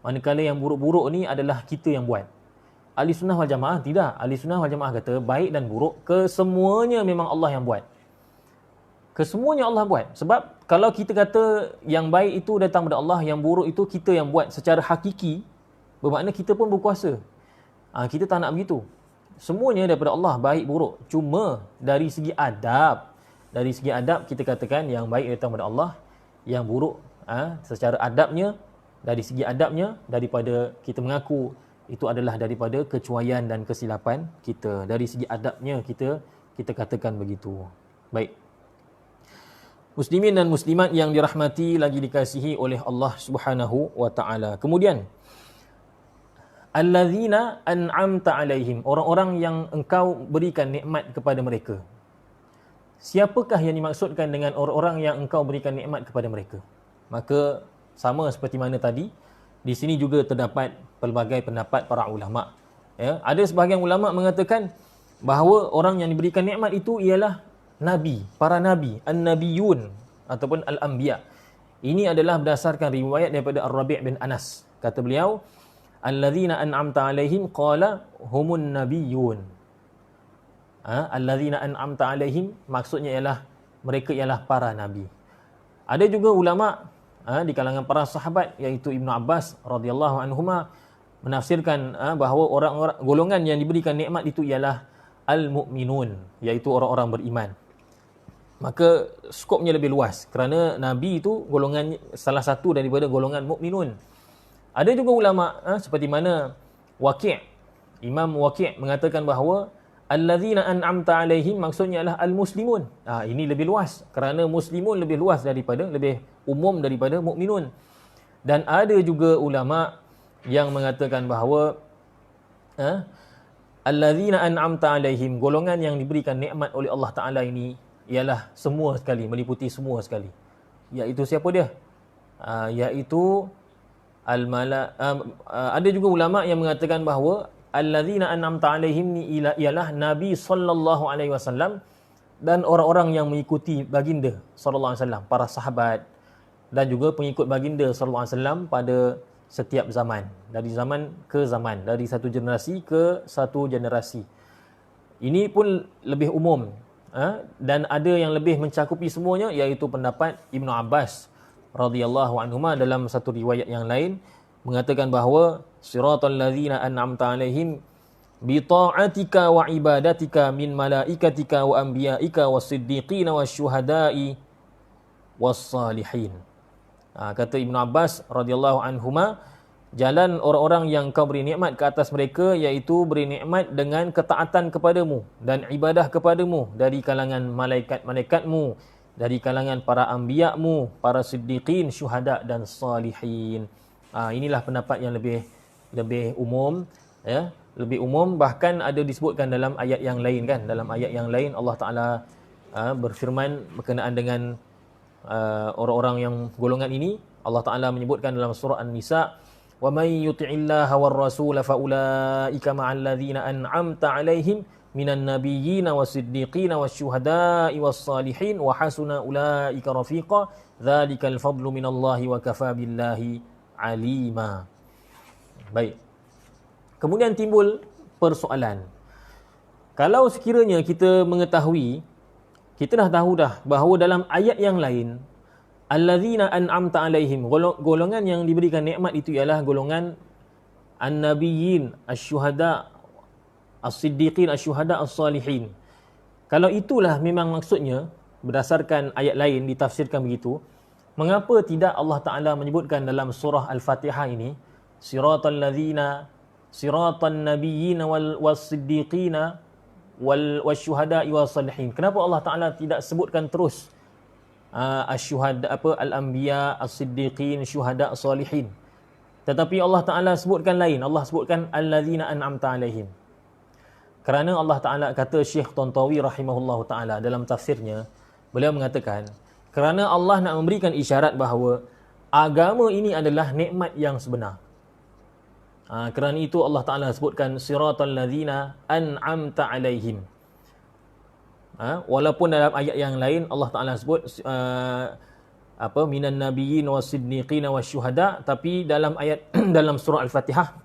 manakala yang buruk-buruk ni adalah kita yang buat. Ahli Sunnah wal Jamaah tidak. Ahli Sunnah wal Jamaah kata baik dan buruk kesemuanya memang Allah yang buat. Kesemuanya Allah buat. Sebab kalau kita kata yang baik itu datang daripada Allah, yang buruk itu kita yang buat secara hakiki, bermakna kita pun berkuasa. Kita tak nak begitu. Semuanya daripada Allah, baik buruk. Cuma dari segi adab, kita katakan yang baik datang daripada Allah, yang buruk secara adabnya, dari segi adabnya, daripada kita mengaku itu adalah daripada kecuaian dan kesilapan kita. Dari segi adabnya kita katakan begitu. Baik. Muslimin dan muslimat yang dirahmati lagi dikasihi oleh Allah Subhanahu wa taala. Kemudian allazina an'amta alaihim, orang-orang yang engkau berikan nikmat kepada mereka. Siapakah yang dimaksudkan dengan orang-orang yang engkau berikan nikmat kepada mereka? Maka sama seperti mana tadi, di sini juga terdapat pelbagai pendapat para ulama. Ada sebahagian ulama mengatakan bahawa orang yang diberikan nikmat itu ialah nabi, para nabi, an-nabiyun ataupun al-anbiya. Ini adalah berdasarkan riwayat daripada Ar-Rabi' bin Anas. Kata beliau, allazina an'amta alaihim qala humun nabiyun. Allazina an'amta alaihim maksudnya ialah mereka ialah para nabi. Ada juga ulama di kalangan para sahabat, iaitu Ibnu Abbas radhiyallahu anhuma, menafsirkan bahawa orang-orang golongan yang diberikan nikmat itu ialah al-mu'minun, iaitu orang-orang beriman. Maka skopnya lebih luas kerana nabi itu golongan salah satu daripada golongan mukminun. Ada juga ulama seperti mana Imam Waqi' mengatakan bahawa allazina an'amta alaihim maksudnya adalah al-muslimun. Ini lebih luas kerana muslimun lebih luas daripada, lebih umum daripada mukminun. Dan ada juga ulama yang mengatakan bahawa allazina an'amta alaihim, golongan yang diberikan nikmat oleh Allah Taala ini ialah semua sekali, meliputi semua sekali. Iaitu siapa dia? Iaitu ada juga ulama yang mengatakan bahawa allazina an'amta alaihim ni ialah Nabi sallallahu alaihi wasallam dan orang-orang yang mengikuti baginda sallallahu alaihi wasallam, para sahabat dan juga pengikut baginda sallallahu alaihi wasallam pada setiap zaman, dari zaman ke zaman, dari satu generasi ke satu generasi. Ini pun lebih umum, dan ada yang lebih mencakupi semuanya, iaitu pendapat Ibnu Abbas radhiyallahu anhuma dalam satu riwayat yang lain mengatakan bahawa siratal ladzina an'amta alaihim bi ta'atika wa ibadatika min malaikatika wa anbiyaika was-siddiqina wasyuhada'i was-salihin. Kata Ibnu Abbas radhiyallahu anhuma, jalan orang-orang yang kau beri nikmat ke atas mereka, iaitu beri nikmat dengan ketaatan kepadamu dan ibadah kepadamu dari kalangan malaikat-malaikatmu, dari kalangan para anbiya-mu, para siddiqin, syuhada dan salihin. Inilah pendapat yang lebih umum, lebih umum. Bahkan ada disebutkan dalam ayat yang lain kan, dalam ayat yang lain Allah Taala berfirman berkenaan dengan orang-orang yang golongan ini. Allah Taala menyebutkan dalam surah An-Nisa, wa may yuti'illaha war rasul fa ulaika ma'al ladzina an'amta 'alaihim minan nabiyyin was-siddiqin wasyuhada'i was-salihin wa hasuna ulaika rafiqa dzalikal fadlu minallahi wa kafaa billahi 'alima. Baik. Kemudian timbul persoalan. Kalau sekiranya kita mengetahui, kita dah tahu dah bahawa dalam ayat yang lain allazina an'amta alaihim, golongan yang diberikan nikmat itu ialah golongan an-nabiyyin, asy-syuhada, as-siddiqin, asy-syuhada, as-salihin. Kalau itulah memang maksudnya berdasarkan ayat lain ditafsirkan begitu, mengapa tidak Allah Taala menyebutkan dalam surah Al-Fatihah ini siratal ladzina siratan nabiyyin was-siddiqin wasyuhada'i was-salihin. Kenapa Allah Taala tidak sebutkan terus asy-syuhada, al-anbiya, as-siddiqin, syuhada, salihin? Tetapi Allah Taala sebutkan lain. Allah sebutkan allazina an'amta alaihim. Kerana Allah Taala kata, Syekh Tantawi rahimahullahu taala dalam tafsirnya, beliau mengatakan, kerana Allah nak memberikan isyarat bahawa agama ini adalah nikmat yang sebenar. Kerana itu Allah Ta'ala sebutkan siratal ladzina an'amta alaihim. Walaupun dalam ayat yang lain Allah Ta'ala sebut minan nabiyyin was-siddiqin wasyuhada, tapi dalam ayat dalam surah Al-Fatihah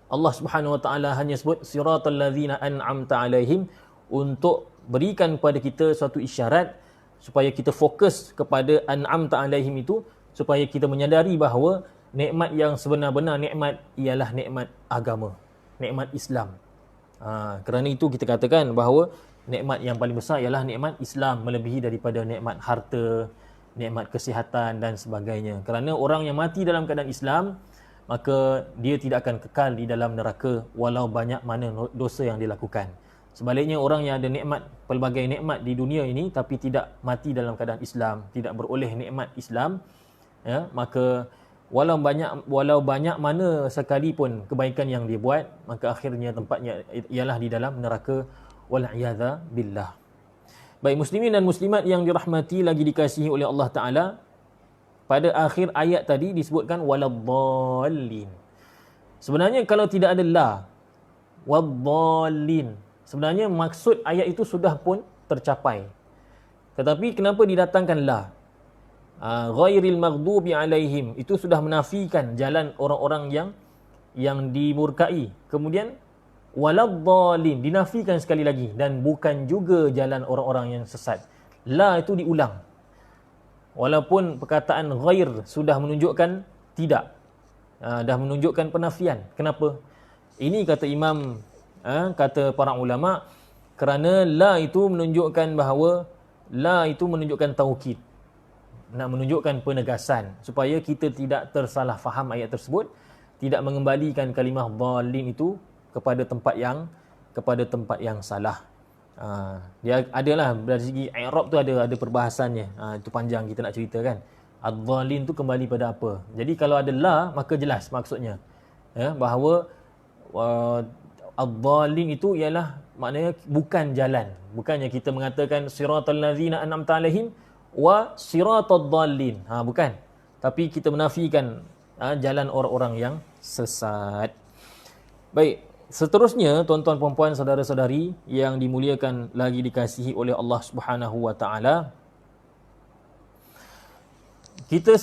Allah Subhanahu wa taala hanya sebut siratal ladzina an'amta alaihim untuk berikan kepada kita suatu isyarat supaya kita fokus kepada an'amta alaihim itu, supaya kita menyadari bahawa nikmat yang sebenar-benar nikmat ialah nikmat agama, nikmat Islam. Kerana itu kita katakan bahawa nikmat yang paling besar ialah nikmat Islam, melebihi daripada nikmat harta, nikmat kesihatan dan sebagainya. Kerana orang yang mati dalam keadaan Islam, maka dia tidak akan kekal di dalam neraka walau banyak mana dosa yang dilakukan. Sebaliknya, orang yang ada nikmat, pelbagai nikmat di dunia ini tapi tidak mati dalam keadaan Islam, tidak beroleh nikmat Islam, ya, maka walau banyak mana sekalipun kebaikan yang dia buat, maka akhirnya tempatnya ialah di dalam neraka, wal'iyadza billah. Baik muslimin dan muslimat yang dirahmati lagi dikasihi oleh Allah Taala, pada akhir ayat tadi disebutkan waladdallin. Sebenarnya kalau tidak ada la, waddallin, sebenarnya maksud ayat itu sudah pun tercapai. Tetapi kenapa didatangkan la? Ghairil maghdubi alaihim, itu sudah menafikan jalan orang-orang yang dimurkai. Kemudian waladdallin dinafikan sekali lagi, dan bukan juga jalan orang-orang yang sesat. La itu diulang. Walaupun perkataan ghair sudah menunjukkan tidak, dah menunjukkan penafian. Kenapa? Ini kata imam, kata para ulama, kerana la itu menunjukkan bahawa la itu menunjukkan taukid, nak menunjukkan penegasan supaya kita tidak tersalah faham ayat tersebut, tidak mengembalikan kalimah dhalin itu kepada tempat yang salah. Dia adalah dari segi i'rab tu ada perbahasannya. Itu panjang kita nak cerita kan. Ad-dhalin tu kembali pada apa? Jadi kalau ada la, maka jelas maksudnya, ya, bahawa ad-dhalin itu ialah maknanya bukan jalan. Bukannya kita mengatakan siratal ladzina an'amta alaihim wa siratad dhalin. Bukan. Tapi kita menafikan jalan orang-orang yang sesat. Baik, seterusnya tuan-tuan puan-puan, saudara-saudari yang dimuliakan lagi dikasihi oleh Allah Subhanahu wa taala, kita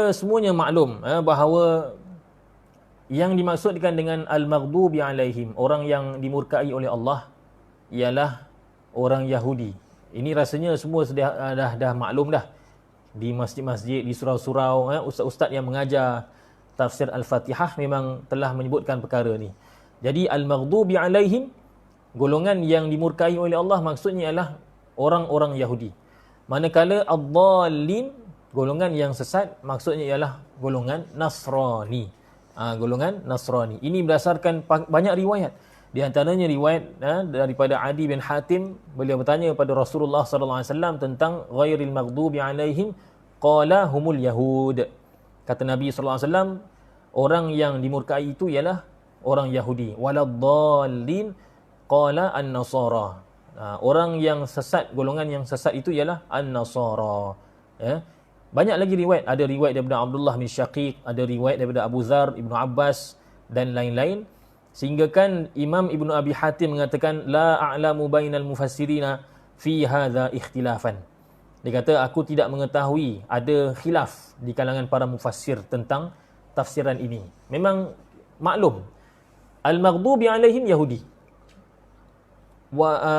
semuanya maklum bahawa yang dimaksudkan dengan al-maghdubi alaihim, orang yang dimurkai oleh Allah, ialah orang Yahudi. Ini rasanya semua dah maklum dah. Di masjid-masjid, di surau-surau, ustaz-ustaz yang mengajar tafsir Al-Fatihah memang telah menyebutkan perkara ni. Jadi al-maghdubi alaihim, golongan yang dimurkai oleh Allah, maksudnya ialah orang-orang Yahudi. Manakala ad-dhalin, golongan yang sesat, maksudnya ialah golongan Nasrani. Golongan Nasrani. Ini berdasarkan banyak riwayat. Di antaranya riwayat daripada Adi bin Hatim, beliau bertanya kepada Rasulullah sallallahu alaihi wasallam tentang ghairil maghdubi alaihim, qala humul yahud. Kata Nabi sallallahu alaihi wasallam, orang yang dimurkai itu ialah orang Yahudi. Waladdallin qala an-nasara. Orang yang sesat, golongan yang sesat itu ialah an-nasara. Ya. Banyak lagi riwayat. Ada riwayat daripada Abdullah bin Syaqiq, ada riwayat daripada Abu Dzar, Ibnu Abbas dan lain-lain. Sehingga kan Imam Ibnu Abi Hatim mengatakan la a'lamu bainal mufassirina fi hadza ikhtilafan. Dia kata, aku tidak mengetahui ada khilaf di kalangan para mufassir tentang tafsiran ini. Memang maklum, al-maghdubi alaihim Yahudi.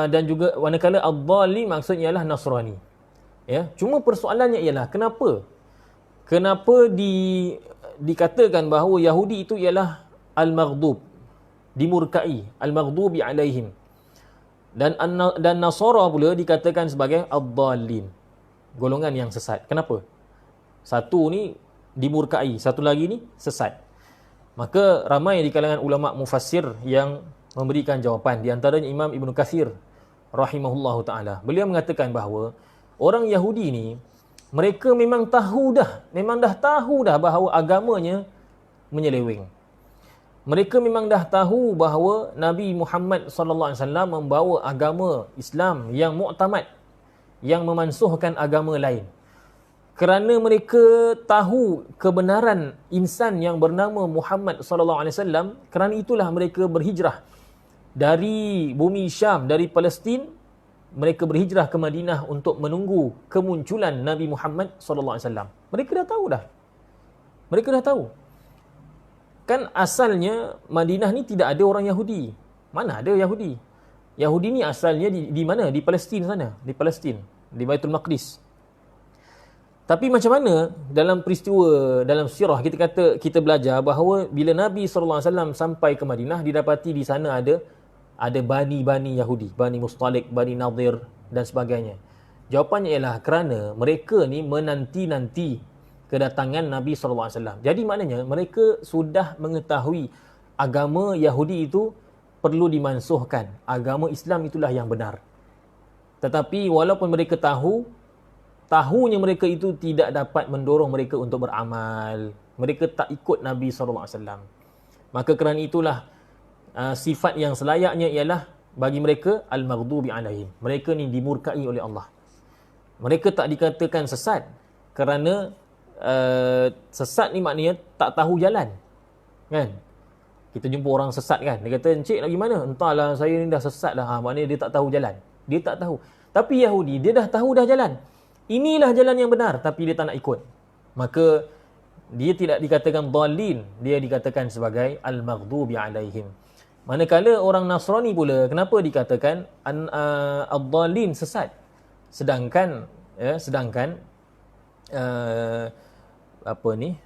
Dan juga manakala ad-dhalin maksudnya ialah Nasrani. Ya, cuma persoalannya ialah kenapa dikatakan bahawa Yahudi itu ialah al-maghdub, dimurkai, al-maghdubi alaihim, dan Nasara pula dikatakan sebagai ad-dhalin, golongan yang sesat. Kenapa? Satu ni dimurkai, satu lagi ni sesat. Maka ramai di kalangan ulama mufassir yang memberikan jawapan. Di antaranya Imam Ibn Kathir rahimahullahu ta'ala. Beliau mengatakan bahawa orang Yahudi ni, mereka memang dah tahu dah bahawa agamanya menyeleweng. Mereka memang dah tahu bahawa Nabi Muhammad sallallahu alaihi wasallam membawa agama Islam yang muktamad, yang memansuhkan agama lain. Kerana mereka tahu kebenaran insan yang bernama Muhammad sallallahu alaihi wasallam, kerana itulah mereka berhijrah dari bumi Syam, dari Palestin, mereka berhijrah ke Madinah untuk menunggu kemunculan Nabi Muhammad sallallahu alaihi wasallam. Mereka dah tahu dah. Mereka dah tahu. Kan asalnya Madinah ni tidak ada orang Yahudi. Mana ada Yahudi? Yahudi ni asalnya di mana? Di Palestin sana, di Palestin, di Baitul Maqdis. Tapi macam mana dalam peristiwa, dalam sirah kita belajar bahawa bila Nabi SAW sampai ke Madinah, didapati di sana ada bani-bani Yahudi, Bani Mustalik, Bani Nadir dan sebagainya. Jawapannya ialah kerana mereka ni menanti-nanti kedatangan Nabi SAW. Jadi maknanya mereka sudah mengetahui agama Yahudi itu perlu dimansuhkan. Agama Islam itulah yang benar. Tetapi walaupun mereka tahunya mereka itu tidak dapat mendorong mereka untuk beramal. Mereka tak ikut Nabi SAW. Maka kerana itulah sifat yang selayaknya ialah bagi mereka al-maghdubi alaihim. Mereka ni dimurkai oleh Allah. Mereka tak dikatakan sesat kerana sesat ni maknanya tak tahu jalan. Kan? Kita jumpa orang sesat kan. Dia kata, "Encik nak pergi mana?" "Entahlah, saya ni dah sesat dah." Maknanya dia tak tahu jalan. Dia tak tahu. Tapi Yahudi, dia dah tahu dah jalan. Inilah jalan yang benar, tapi dia tak nak ikut. Maka dia tidak dikatakan dhalin, dia dikatakan sebagai al-maghdubi alaihim. Manakala orang Nasrani pula, kenapa dikatakan ad-dhalin, sesat? Sedangkan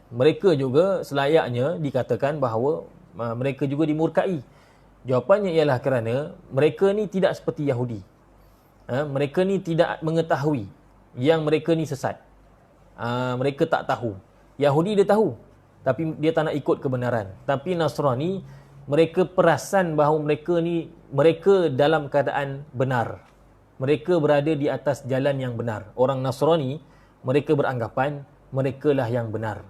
mereka juga selayaknya dikatakan bahawa mereka juga dimurkai. Jawapannya ialah kerana mereka ni tidak seperti Yahudi. Mereka ni tidak mengetahui yang mereka ni sesat. Mereka tak tahu. Yahudi dia tahu, tapi dia tak nak ikut kebenaran. Tapi Nasrani, mereka perasan bahawa mereka dalam keadaan benar. Mereka berada di atas jalan yang benar. Orang Nasrani, mereka beranggapan mereka lah yang benar.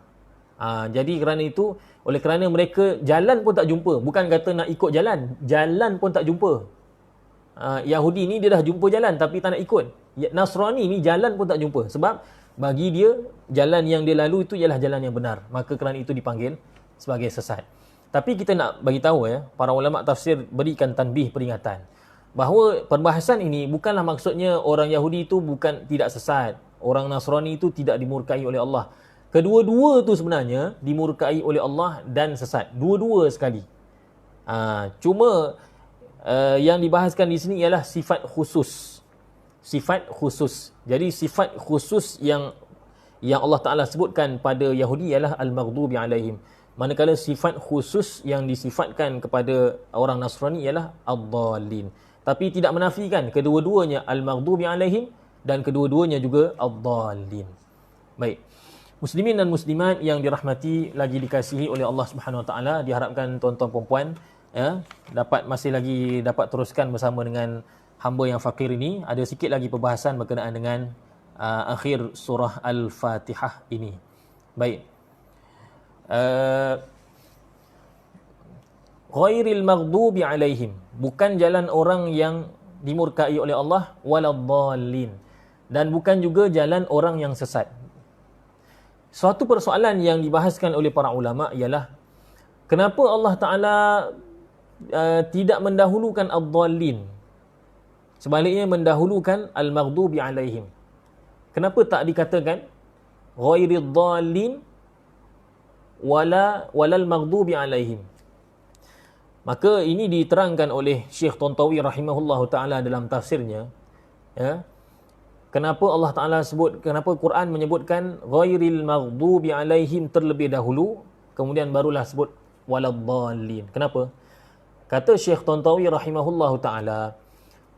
Jadi kerana itu, oleh kerana mereka jalan pun tak jumpa. Bukan kata nak ikut jalan pun tak jumpa. Yahudi ni dia dah jumpa jalan tapi tak nak ikut. Nasrani ni jalan pun tak jumpa. Sebab bagi dia, jalan yang dia lalu itu ialah jalan yang benar. Maka kerana itu dipanggil sebagai sesat. Tapi kita nak bagi tahu para ulama tafsir berikan tanbih, peringatan. Bahawa perbahasan ini bukanlah maksudnya orang Yahudi itu bukan tidak sesat. Orang Nasrani itu tidak dimurkai oleh Allah. Kedua-dua tu sebenarnya dimurkai oleh Allah dan sesat. Dua-dua sekali. Cuma yang dibahaskan di sini ialah sifat khusus. Sifat khusus. Jadi sifat khusus yang Allah Ta'ala sebutkan pada Yahudi ialah al-maghdubi alaihim. Manakala sifat khusus yang disifatkan kepada orang Nasrani ialah ad-dhalin. Tapi tidak menafikan kedua-duanya al-maghdubi alaihim dan kedua-duanya juga ad-dhalin. Baik. Muslimin dan muslimat yang dirahmati lagi dikasihi oleh Allah Subhanahu Wa Ta'ala, diharapkan tuan-tuan dan puan masih lagi dapat teruskan bersama dengan hamba yang fakir ini. Ada sikit lagi perbahasan berkenaan dengan akhir surah Al-Fatihah ini. Baik. Ghairil maghdubi alaihim, bukan jalan orang yang dimurkai oleh Allah, waladhdallin, dan bukan juga jalan orang yang sesat. Suatu persoalan yang dibahaskan oleh para ulama ialah kenapa Allah Ta'ala tidak mendahulukan ad-dallin, sebaliknya mendahulukan al-maghdubi alaihim. Kenapa tak dikatakan ghairil dhalin walal maghdubi alaihim? Maka ini diterangkan oleh Syekh Tantawi rahimahullahu taala dalam tafsirnya. Kenapa Allah Taala kenapa Quran menyebutkan ghairil maghdubi alaihim terlebih dahulu, kemudian barulah sebut waladhdallin. Kenapa? Kata Syekh Tantawi rahimahullahu taala,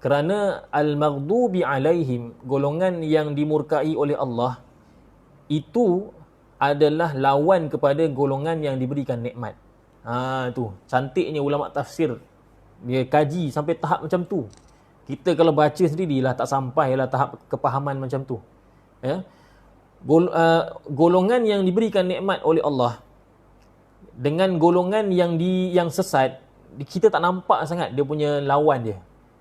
kerana al-maghdubi alaihim, golongan yang dimurkai oleh Allah, itu adalah lawan kepada golongan yang diberikan nikmat. Tu cantiknya ulama tafsir dia kaji sampai tahap macam tu. Kita kalau baca sendirilah tak sampailah tahap kepahaman macam tu. Ya. Golongan yang diberikan nikmat oleh Allah dengan golongan yang sesat, kita tak nampak sangat dia punya lawan dia.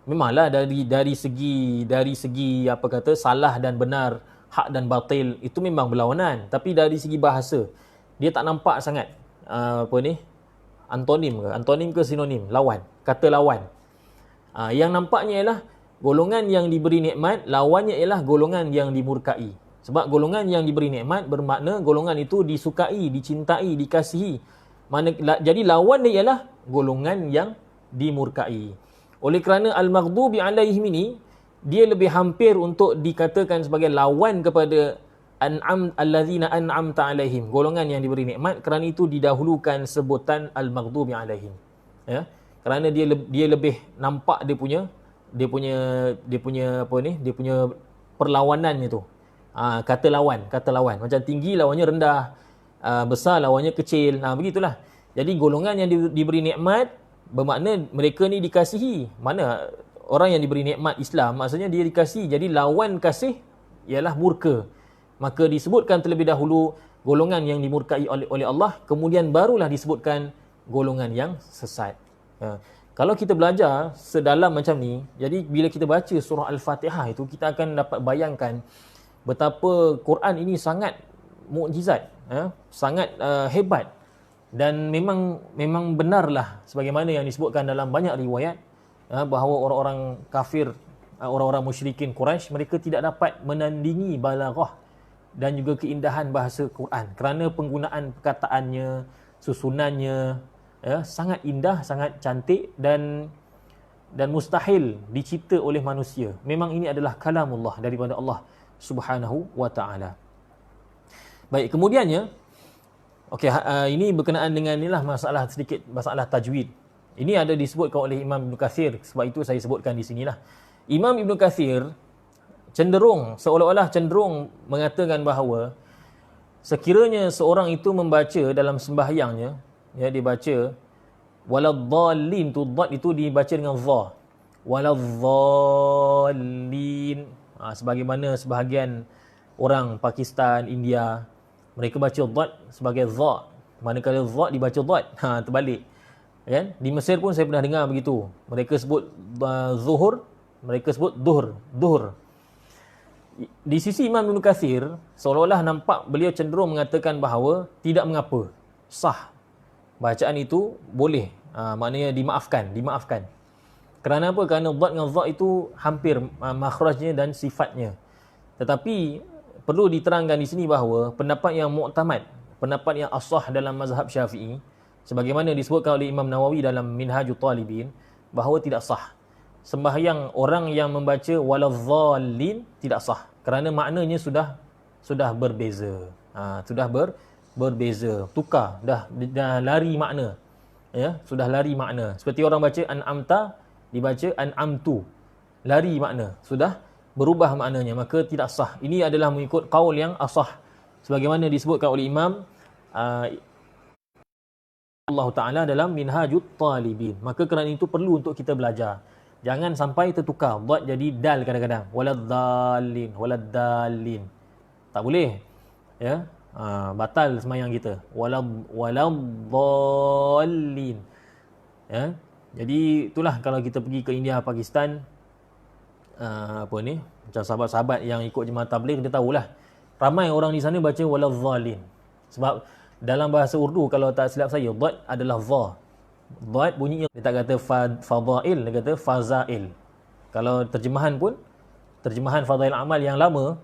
Memanglah dari segi apa kata salah dan benar, hak dan batil itu memang berlawanan, tapi dari segi bahasa dia tak nampak sangat antonim ke sinonim, lawan, kata lawan. Yang nampaknya ialah golongan yang diberi nikmat, lawannya ialah golongan yang dimurkai. Sebab golongan yang diberi nikmat bermakna golongan itu disukai, dicintai, dikasihi. Jadi lawan dia ialah golongan yang dimurkai. Oleh kerana al-maghdubi alaihim ini, dia lebih hampir untuk dikatakan sebagai lawan kepada allazina an'amta alaihim, golongan yang diberi nikmat. Kerana itu didahulukan sebutan al-maghdubi alaihim. Ya. Kerana dia lebih nampak dia punya perlawanannya tu. Kata lawan macam tinggi lawannya rendah, besar lawannya kecil, begitulah. Jadi golongan yang diberi nikmat bermakna mereka ni dikasihi. Mana orang yang diberi nikmat Islam, maksudnya dia dikasihi. Jadi lawan kasih ialah murka. Maka disebutkan terlebih dahulu golongan yang dimurkai oleh Allah, kemudian barulah disebutkan golongan yang sesat. Kalau kita belajar sedalam macam ni, jadi bila kita baca surah Al-Fatihah itu, kita akan dapat bayangkan betapa Quran ini sangat mukjizat, sangat hebat, dan memang benarlah sebagaimana yang disebutkan dalam banyak riwayat, bahawa orang-orang kafir, orang-orang musyrikin Quraisy, mereka tidak dapat menandingi balaghah dan juga keindahan bahasa Quran kerana penggunaan perkataannya, susunannya sangat indah, sangat cantik dan mustahil dicipta oleh manusia. Memang ini adalah kalamullah daripada Allah Subhanahu wa taala. Baik, kemudiannya ini berkenaan dengan inilah masalah tajwid. Ini ada disebutkan oleh Imam Ibn Kathir, sebab itu saya sebutkan di sinilah. Imam Ibn Kathir seolah-olah cenderung mengatakan bahawa sekiranya seorang itu membaca dalam sembahyangnya, dia baca waladhdallin, tu dhad itu dibaca dengan dha, waladhdallin. Sebagaimana sebahagian orang Pakistan, India, mereka baca dhad sebagai dha, manakala dha dibaca dhad, terbalik. Kan? Di Mesir pun saya pernah dengar begitu. Mereka sebut zuhur, mereka sebut duhur. Di sisi Imam Ibn Kathir, seolah-olah nampak beliau cenderung mengatakan bahawa tidak mengapa, sah. Bacaan itu boleh, maknanya dimaafkan. Kerana apa? Kerana dhad dengan dha itu hampir makhrajnya dan sifatnya. Tetapi perlu diterangkan di sini bahawa pendapat yang mu'tamad, pendapat yang asah dalam mazhab Syafi'i, sebagaimana disebutkan oleh Imam Nawawi dalam Minhajut Talibin, bahawa tidak sah. Sembahyang orang yang membaca waladhdallin tidak sah kerana maknanya sudah berbeza. Berbeza, tukar, dah lari makna. Ya, sudah lari makna. Seperti orang baca an'amta dibaca an'amtu. Lari makna, sudah berubah maknanya, maka tidak sah. Ini adalah mengikut qaul yang asah sebagaimana disebutkan oleh Imam Allah Taala dalam Minhajut Talibin. Maka kerana itu perlu untuk kita belajar. Jangan sampai tertukar dhad jadi dal kadang-kadang. Waladdallin. Tak boleh. Ya. Batal sembahyang kita. Waladdallin. Ya. Jadi itulah kalau kita pergi ke India, Pakistan, macam sahabat-sahabat yang ikut jemaah tabligh, kita tahulah ramai orang di sana baca waladdallin. Sebab dalam bahasa Urdu, kalau tak silap saya, dhad adalah dha. Dhad bunyinya, dia tak kata fadail, dia kata fazail. Kalau terjemahan fadail amal yang lama,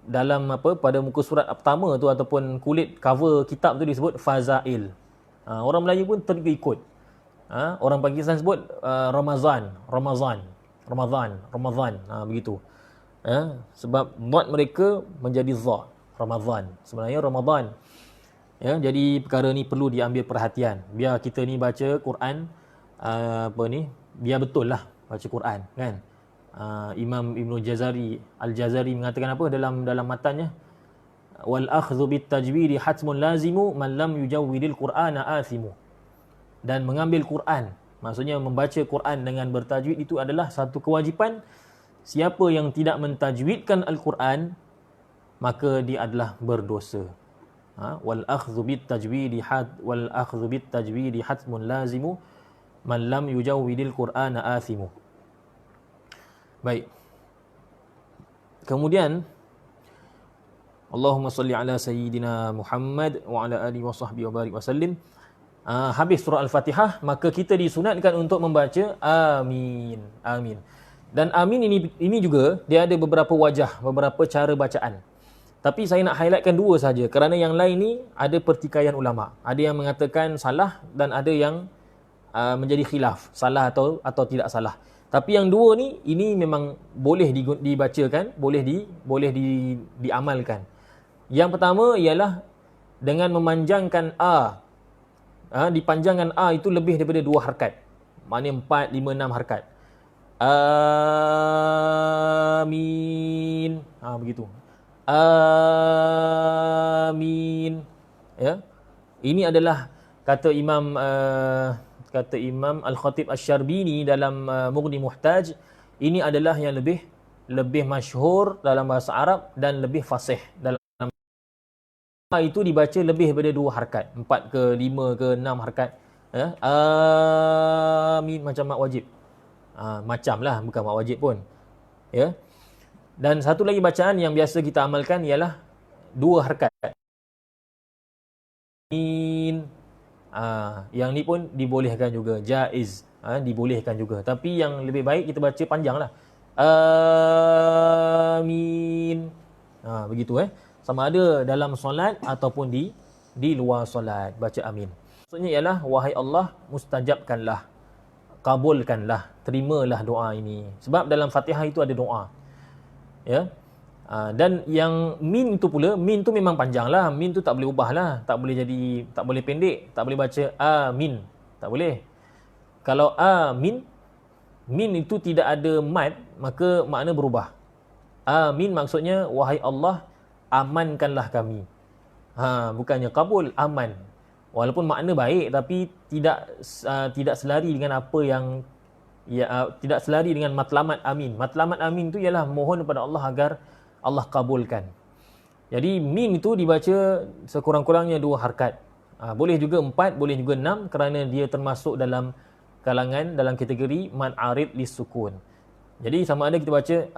dalam pada muka surat pertama tu ataupun kulit cover kitab tu disebut fazail. Orang Melayu pun terikut. Orang Pakistan sebut Ramadan, begitu. Sebab dhad mereka menjadi dha, Ramadan. Sebenarnya Ramadan. Ya, jadi perkara ni perlu diambil perhatian. Biar kita ni baca Quran biar betul lah baca Quran, kan? Imam Ibn Al-Jazari mengatakan apa dalam matannya? Wal akhdhu bit tajwidi hatmun lazimu man lam yujawwidil Qur'ana athimu. dan mengambil Quran. Maksudnya membaca Quran dengan bertajwid itu adalah satu kewajipan. Siapa yang tidak mentajwidkan Al-Quran, maka dia adalah berdosa. Wal akhdhu bit tajwidi hatmun lazimu man lam yujawwidil Qur'ana athimu. Baik. Kemudian Allahumma salli ala sayyidina Muhammad wa ala alihi wa sahbihi wa barik wa sallim. Habis surah Al-Fatihah, maka kita disunatkan untuk membaca amin. Amin. Dan amin ini juga dia ada beberapa wajah, beberapa cara bacaan. Tapi saya nak highlightkan dua saja kerana yang lain ni ada pertikaian ulama. Ada yang mengatakan salah dan ada yang menjadi khilaf, salah atau tidak salah. Tapi yang dua ni, ini memang boleh dibacakan, boleh diamalkan. Yang pertama ialah dengan memanjangkan dipanjangkan itu lebih daripada 2 harakat. Maknanya 4, 5, 6 harakat. Amin. Begitu. Amin. Ya. Ini adalah kata Imam Al-Khatib Asy-Syarbini dalam Mughni Muhtaj, ini adalah yang lebih masyhur dalam bahasa Arab dan lebih fasih dalam itu dibaca lebih daripada 2 harakat, 4 ke 5 ke 6 harakat. Ya. Amin macam mak wajib. Macamlah, bukan mak wajib pun. Ya. Dan satu lagi bacaan yang biasa kita amalkan ialah 2 harakat. Amin. Yang ni pun dibolehkan juga, jaiz. Dibolehkan juga. Tapi yang lebih baik kita baca panjanglah. Amin. Begitu sama ada dalam solat ataupun di luar solat baca amin. Maksudnya ialah wahai Allah, mustajabkanlah, kabulkanlah, terimalah doa ini. Sebab dalam Fatihah itu ada doa. Ya. Dan yang min tu pula, min tu memang panjanglah. Min tu tak boleh ubahlah, tak boleh pendek, tak boleh baca amin. Tak boleh. Kalau amin, min itu tidak ada mad, maka makna berubah. Amin maksudnya wahai Allah, amankanlah kami. Bukannya kabul, aman. Walaupun makna baik tapi tidak selari dengan apa yang tidak selari dengan matlamat amin. Matlamat amin tu ialah mohon kepada Allah agar Allah kabulkan. Jadi min itu dibaca sekurang-kurangnya 2 harakat. Boleh juga 4, boleh juga 6 kerana dia termasuk dalam dalam kategori mad arid lis-sukun. Jadi sama ada kita baca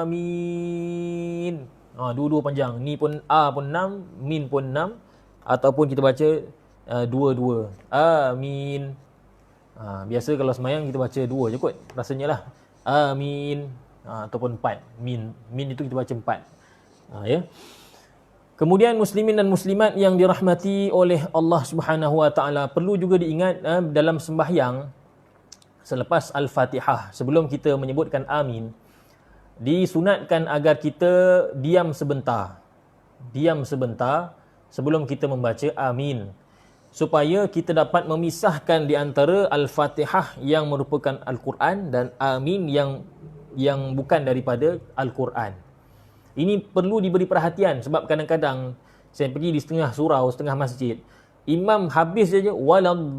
amin. Dua-dua panjang. Ni pun pun 6, min pun 6, ataupun kita baca dua-dua. Amin. Biasa kalau semayang kita baca 2 je kot. Rasanya lah. Amin. Ataupun 4. Min itu kita baca 4. Ya. Kemudian muslimin dan muslimat yang dirahmati oleh Allah Subhanahu Wa Taala, perlu juga diingat dalam sembahyang selepas Al-Fatihah, sebelum kita menyebutkan amin, disunatkan agar kita diam sebentar. Diam sebentar sebelum kita membaca amin, supaya kita dapat memisahkan di antara Al-Fatihah yang merupakan Al-Quran dan amin yang bukan daripada Al-Quran. Ini perlu diberi perhatian sebab kadang-kadang saya pergi di setengah surau, setengah masjid, imam habis saja waladdallin,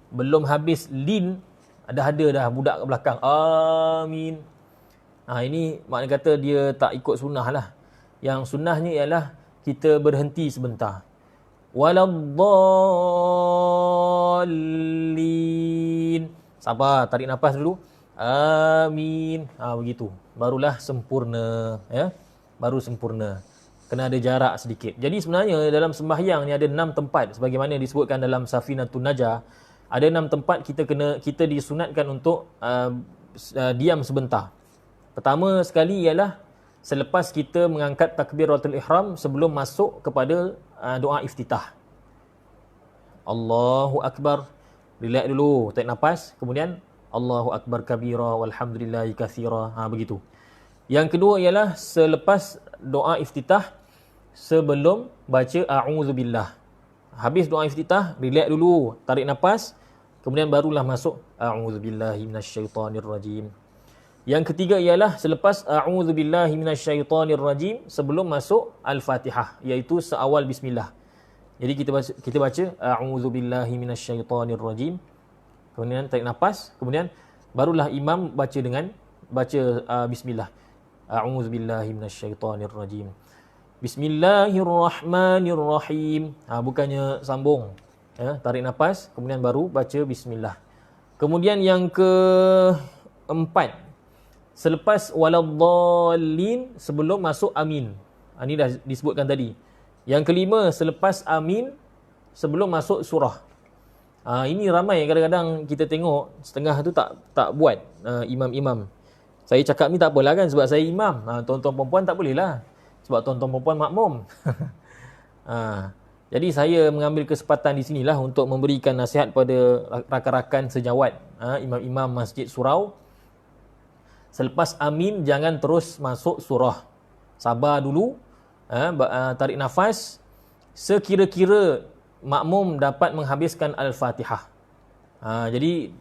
belum habis lin ada dah budak kat belakang amin. Ini makna kata dia tak ikut sunnah lah. Yang sunnahnya ialah kita berhenti sebentar. Waladdallin. Sabar, tarik nafas dulu. Amin. Begitu. Barulah sempurna, ya. Baru sempurna. Kena ada jarak sedikit. Jadi sebenarnya dalam sembahyang ni ada 6 tempat sebagaimana disebutkan dalam Safinatun Najah. Ada 6 tempat kita disunatkan untuk diam sebentar. Pertama sekali ialah selepas kita mengangkat takbiratul ihram sebelum masuk kepada doa iftitah. Allahu akbar. Relax dulu, tarik nafas, kemudian Allahu akbar kabira walhamdulillahi katsira. Begitu. Yang kedua ialah selepas doa iftitah sebelum baca a'udzubillah. Habis doa iftitah, relax dulu, tarik nafas, kemudian barulah masuk a'udzubillahi minasyaitonirrajim. Yang ketiga ialah selepas a'udzubillahi minasyaitonirrajim sebelum masuk al-Fatihah, iaitu seawal bismillah. Jadi kita baca a'udzubillahi minasyaitonirrajim. Kemudian tarik nafas, kemudian barulah imam baca bismillah. A'udzubillahi minasyaitonirrajim. Bismillahirrahmanirrahim. Bukannya sambung. Tarik nafas, kemudian baru baca bismillah. Kemudian yang keempat, selepas waladdallin sebelum masuk amin. Ini dah disebutkan tadi. Yang kelima, selepas amin sebelum masuk surah. Ini ramai kadang-kadang kita tengok setengah tu tak buat imam-imam. Saya cakap ni tak apalah kan, sebab saya imam. Tuan-tuan perempuan tak boleh lah, sebab tuan-tuan perempuan makmum. Jadi saya mengambil kesempatan di sinilah untuk memberikan nasihat pada rakan-rakan sejawat, imam-imam masjid surau. Selepas amin jangan terus masuk surah. Sabar dulu, tarik nafas sekira-kira makmum dapat menghabiskan al-Fatihah. Jadi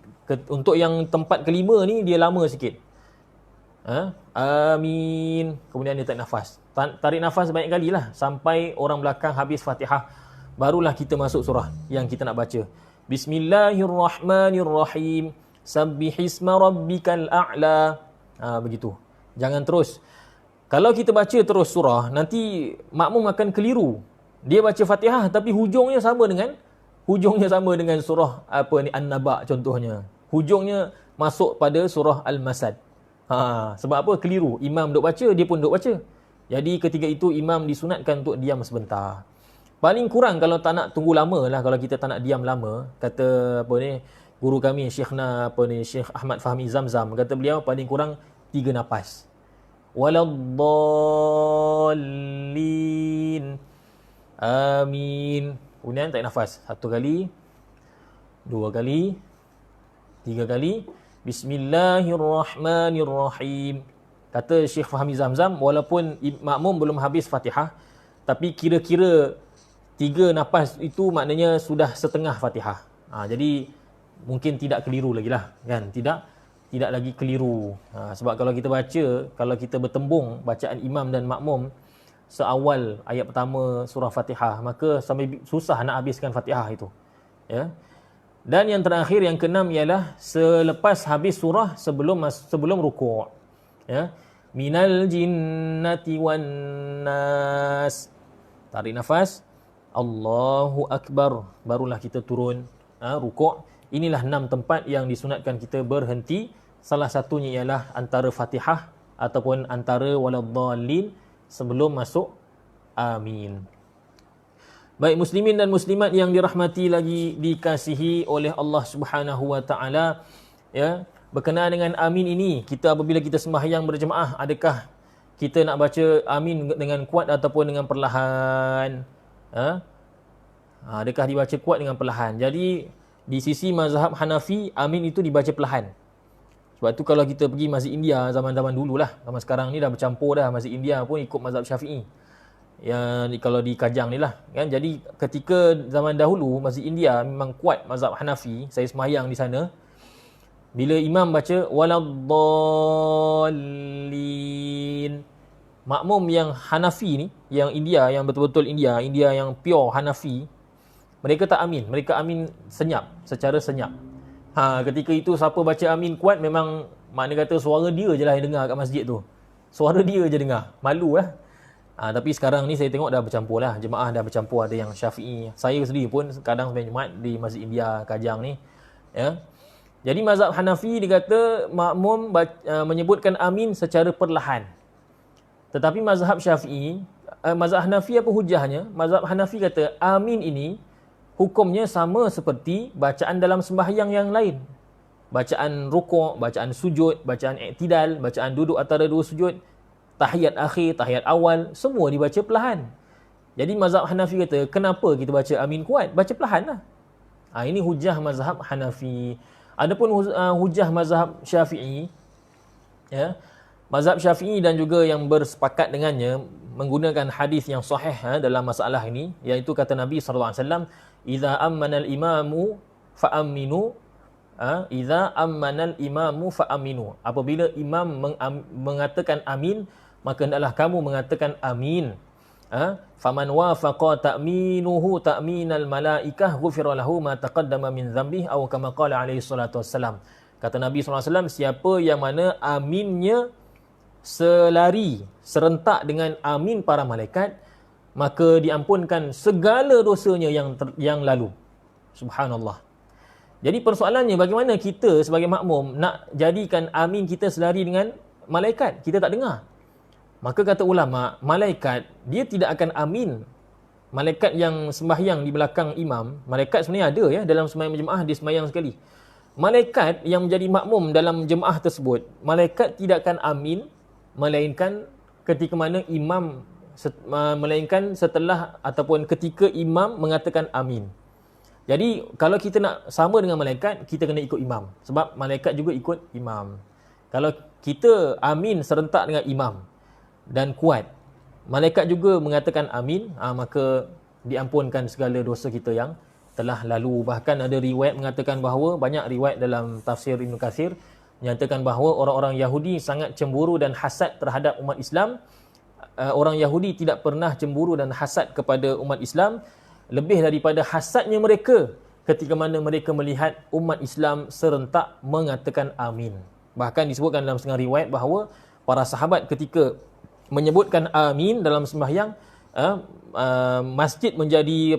untuk yang tempat kelima ni dia lama sikit. Amin. Kemudian dia tarik nafas. Tarik nafas banyak kali lah sampai orang belakang habis Fatihah. Barulah kita masuk surah yang kita nak baca. Bismillahirrahmanirrahim. Sabbihisma rabbikal a'la. Begitu. Jangan terus. Kalau kita baca terus surah, nanti makmum akan keliru. Dia baca Fatihah tapi hujungnya sama dengan surah An-Naba contohnya. Hujungnya masuk pada surah Al-Masad. Sebab apa? Keliru. Imam duk baca, dia pun duk baca. Jadi ketika itu imam disunatkan untuk diam sebentar. Paling kurang kalau tak nak tunggu lama lah, kalau kita tak nak diam lama, kata guru kami Syekh Ahmad Fahmi Zamzam, kata beliau paling kurang 3 nafas. Waladdallin. Amin. Kemudian tarik nafas 1 kali, 2 kali, 3 kali. Bismillahirrahmanirrahim. Kata Syekh Fahmi Zamzam, walaupun makmum belum habis Fatihah, tapi kira-kira 3 nafas itu maknanya sudah setengah Fatihah. Jadi mungkin tidak keliru lagi lah, kan? Tidak lagi keliru. Sebab kalau kita baca, kalau kita bertembung bacaan imam dan makmum seawal ayat pertama surah Fatihah, maka sampai susah nak habiskan Fatihah itu. Ya. Dan yang terakhir, yang keenam ialah selepas habis surah sebelum rukuk. Ya. Minal jinnati wan nas. Tarik nafas. Allahu akbar. Barulah kita turun rukuk. Inilah 6 tempat yang disunatkan kita berhenti. Salah satunya ialah antara Fatihah ataupun antara waladdallin sebelum masuk amin. Baik muslimin dan muslimat yang dirahmati lagi dikasihi oleh Allah Subhanahu wa taala, ya, berkenaan dengan amin ini, kita apabila kita sembahyang berjemaah, adakah kita nak baca amin dengan kuat ataupun dengan perlahan? Adakah dibaca kuat dengan perlahan? Jadi di sisi mazhab Hanafi, amin itu dibaca perlahan. Sebab tu kalau kita pergi Masjid India zaman-zaman dululah, zaman sekarang ni dah bercampur dah, Masjid India pun ikut mazhab Syafi'i. Yang kalau di Kajang ni lah, kan. Jadi ketika zaman dahulu Masjid India memang kuat mazhab Hanafi. Saya sembahyang di sana, bila imam baca waladdallin, makmum yang Hanafi ni, yang India, yang betul-betul India yang pure Hanafi, mereka tak amin, mereka amin senyap, secara senyap. Ketika itu siapa baca amin kuat, memang makna kata suara dia je lah yang dengar kat masjid tu. Suara dia je dengar. Malu lah. Tapi sekarang ni saya tengok dah bercampur lah. Jemaah dah bercampur. Ada yang Syafi'i. Saya sendiri pun kadang sembahyang Jumaat di Masjid India Kajang ni. Ya. Jadi mazhab Hanafi dia kata makmum menyebutkan amin secara perlahan. Tetapi mazhab Syafi'i, mazhab Hanafi apa hujahnya? Mazhab Hanafi kata amin ini hukumnya sama seperti bacaan dalam sembahyang yang lain. Bacaan rukuk, bacaan sujud, bacaan i'tidal, bacaan duduk antara 2 sujud, tahiyat akhir, tahiyat awal, semua dibaca perlahan. Jadi mazhab Hanafi kata, kenapa kita baca amin kuat? Baca perlahan lah. Ini hujah mazhab Hanafi. Adapun hujah mazhab Syafi'i, ya, mazhab Syafi'i dan juga yang bersepakat dengannya menggunakan hadis yang sahih dalam masalah ini, iaitu kata Nabi SAW, "Idza ammana al-imamu fa'aminu idza ammanal imamu fa aminu. Apabila imam mengatakan amin, maka hendaklah kamu mengatakan amin. Faman wafaqa ta'minuhu ta'minal malaikah ghufira lahu ma taqaddama min dhanbihi aw kama qala alaihi salatu wassalam. Kata Nabi SAW, siapa yang mana aminnya selari serentak dengan amin para malaikat, maka diampunkan segala dosanya yang lalu. Subhanallah. Jadi persoalannya, bagaimana kita sebagai makmum nak jadikan amin kita selari dengan malaikat? Kita tak dengar. Maka kata ulama, malaikat dia tidak akan amin. Malaikat yang sembahyang di belakang imam, malaikat sebenarnya ada ya dalam sembahyang jemaah, dia sembahyang sekali. Malaikat yang menjadi makmum dalam jemaah tersebut, malaikat tidak akan amin melainkan ketika mana imam, melainkan setelah ataupun ketika imam mengatakan amin. Jadi kalau kita nak sama dengan malaikat, kita kena ikut imam, sebab malaikat juga ikut imam. Kalau kita amin serentak dengan imam dan kuat, malaikat juga mengatakan amin, maka diampunkan segala dosa kita yang telah lalu. Bahkan ada riwayat mengatakan bahawa, banyak riwayat dalam tafsir Ibn Kathir menyatakan bahawa orang-orang Yahudi sangat cemburu dan hasad terhadap umat Islam. Orang Yahudi tidak pernah cemburu dan hasad kepada umat Islam lebih daripada hasadnya mereka ketika mana mereka melihat umat Islam serentak mengatakan amin. Bahkan disebutkan dalam setengah riwayat bahawa para sahabat ketika menyebutkan amin dalam sembahyang, masjid menjadi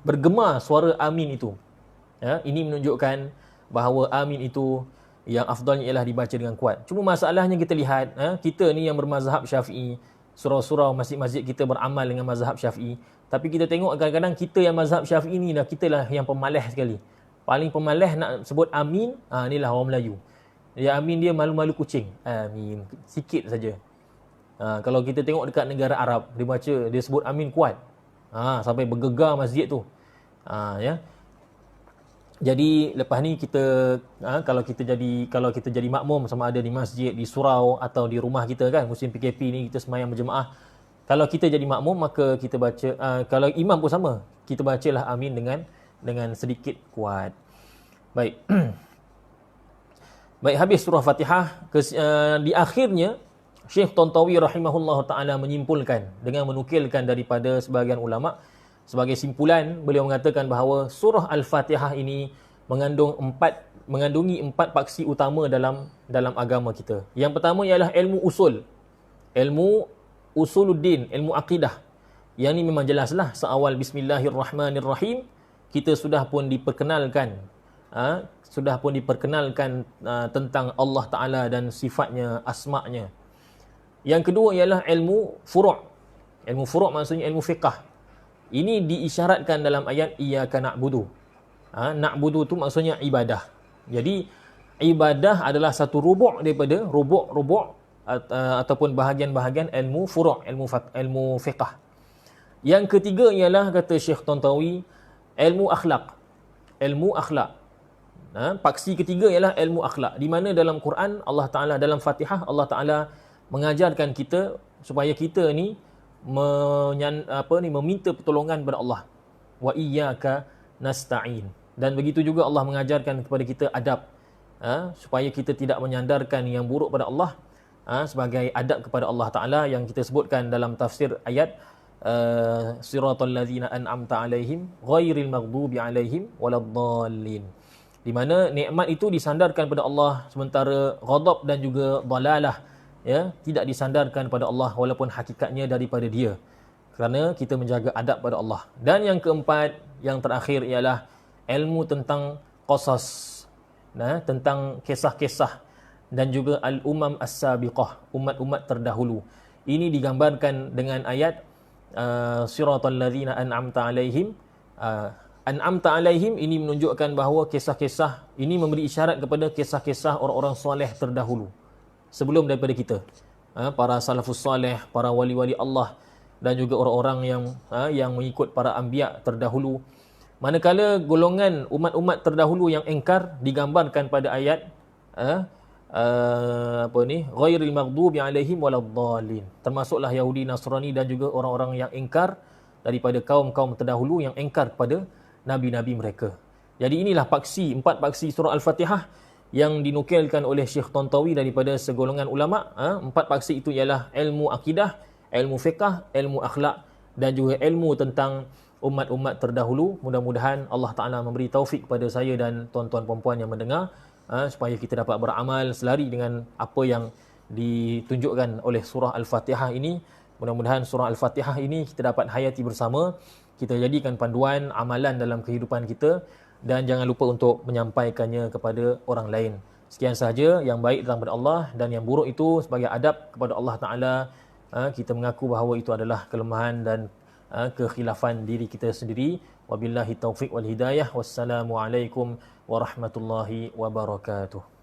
bergema suara amin itu. Ini menunjukkan bahawa amin itu yang afdalnya ialah dibaca dengan kuat. Cuma masalahnya kita lihat, kita ni yang bermazhab Syafi'i, surau-surau masjid-masjid kita beramal dengan mazhab Syafi'i, tapi kita tengok kadang-kadang kita yang mazhab Syafi'i ni kita lah yang pemalas sekali. Paling pemalas nak sebut amin, inilah orang Melayu. Dia amin dia malu-malu kucing. Amin sikit saja. Kalau kita tengok dekat negara Arab, dia baca, dia sebut amin kuat. Sampai bergegar masjid tu. Ya. Jadi lepas ni kita kalau kita jadi makmum, sama ada di masjid, di surau atau di rumah kita kan, musim PKP ni kita sembahyang berjemaah. Kalau kita jadi makmum, maka kita baca, kalau imam pun sama, kita bacalah amin dengan sedikit kuat. Baik. Baik, habis surah Fatihah. Di akhirnya Syekh Tantawi rahimahullah ta'ala menyimpulkan dengan menukilkan daripada sebahagian ulama. Sebagai simpulan, beliau mengatakan bahawa surah Al-Fatihah ini mengandungi empat paksi utama dalam agama kita. Yang pertama ialah ilmu usul. Ilmu usuluddin, ilmu akidah. Yang ni memang jelaslah, seawal Bismillahirrahmanirrahim kita sudah pun diperkenalkan tentang Allah Ta'ala dan sifatnya, asma'nya. Yang kedua ialah ilmu furu'. Ilmu furu' maksudnya ilmu fiqah. Ini diisyaratkan dalam ayat iyyaka na'budu. Na'budu tu maksudnya ibadah. Jadi ibadah adalah satu rubuk daripada rubuk ataupun bahagian-bahagian ilmu furu', ilmu fiqah. Yang ketiga ialah, kata Syekh Tantawi, ilmu akhlak. Ilmu akhlak. Paksi ketiga ialah ilmu akhlak, di mana dalam Quran Allah Ta'ala, dalam Fatihah Allah Ta'ala mengajarkan kita supaya kita ni meminta pertolongan kepada Allah. Wa iyyaka nasta'in. Dan begitu juga Allah mengajarkan kepada kita adab, supaya kita tidak menyandarkan yang buruk pada Allah, sebagai adab kepada Allah Ta'ala yang kita sebutkan dalam tafsir ayat siratal ladzina an'amta alaihim ghairil maghdubi alaihim waladdallin. Di mana nikmat itu disandarkan pada Allah, sementara ghadab dan juga dalalah tidak disandarkan pada Allah walaupun hakikatnya daripada Dia, kerana kita menjaga adab pada Allah. Dan yang keempat, yang terakhir ialah ilmu tentang qasas, tentang kisah-kisah dan juga al-umam as-sabiqah, umat-umat terdahulu. Ini digambarkan dengan ayat siratal ladzina an'amta alaihim. An'amta alaihim ini menunjukkan bahawa kisah-kisah ini memberi isyarat kepada kisah-kisah orang-orang soleh terdahulu sebelum daripada kita, para salafus soleh, para wali-wali Allah, dan juga orang-orang yang mengikut para anbiya terdahulu. Manakala golongan umat-umat terdahulu yang engkar digambarkan pada ayat ghairil maghdubi alaihim waladdallin, termasuklah Yahudi, Nasrani dan juga orang-orang yang engkar daripada kaum-kaum terdahulu yang engkar kepada nabi-nabi mereka. Jadi inilah empat paksi surah Al-Fatihah yang dinukilkan oleh Syekh Tantawi daripada segolongan ulama. Empat paksi itu ialah ilmu akidah, ilmu fiqah, ilmu akhlak dan juga ilmu tentang umat-umat terdahulu. Mudah-mudahan Allah Ta'ala memberi taufik kepada saya dan tuan-tuan perempuan yang mendengar, supaya kita dapat beramal selari dengan apa yang ditunjukkan oleh surah Al-Fatihah ini. Mudah-mudahan surah Al-Fatihah ini kita dapat hayati bersama, kita jadikan panduan amalan dalam kehidupan kita dan jangan lupa untuk menyampaikannya kepada orang lain. Sekian sahaja yang baik datang daripada Allah dan yang buruk itu sebagai adab kepada Allah Ta'ala. Kita mengaku bahawa itu adalah kelemahan dan kekhilafan diri kita sendiri. Wabillahi taufiq wal hidayah. Wassalamualaikum warahmatullahi wabarakatuh.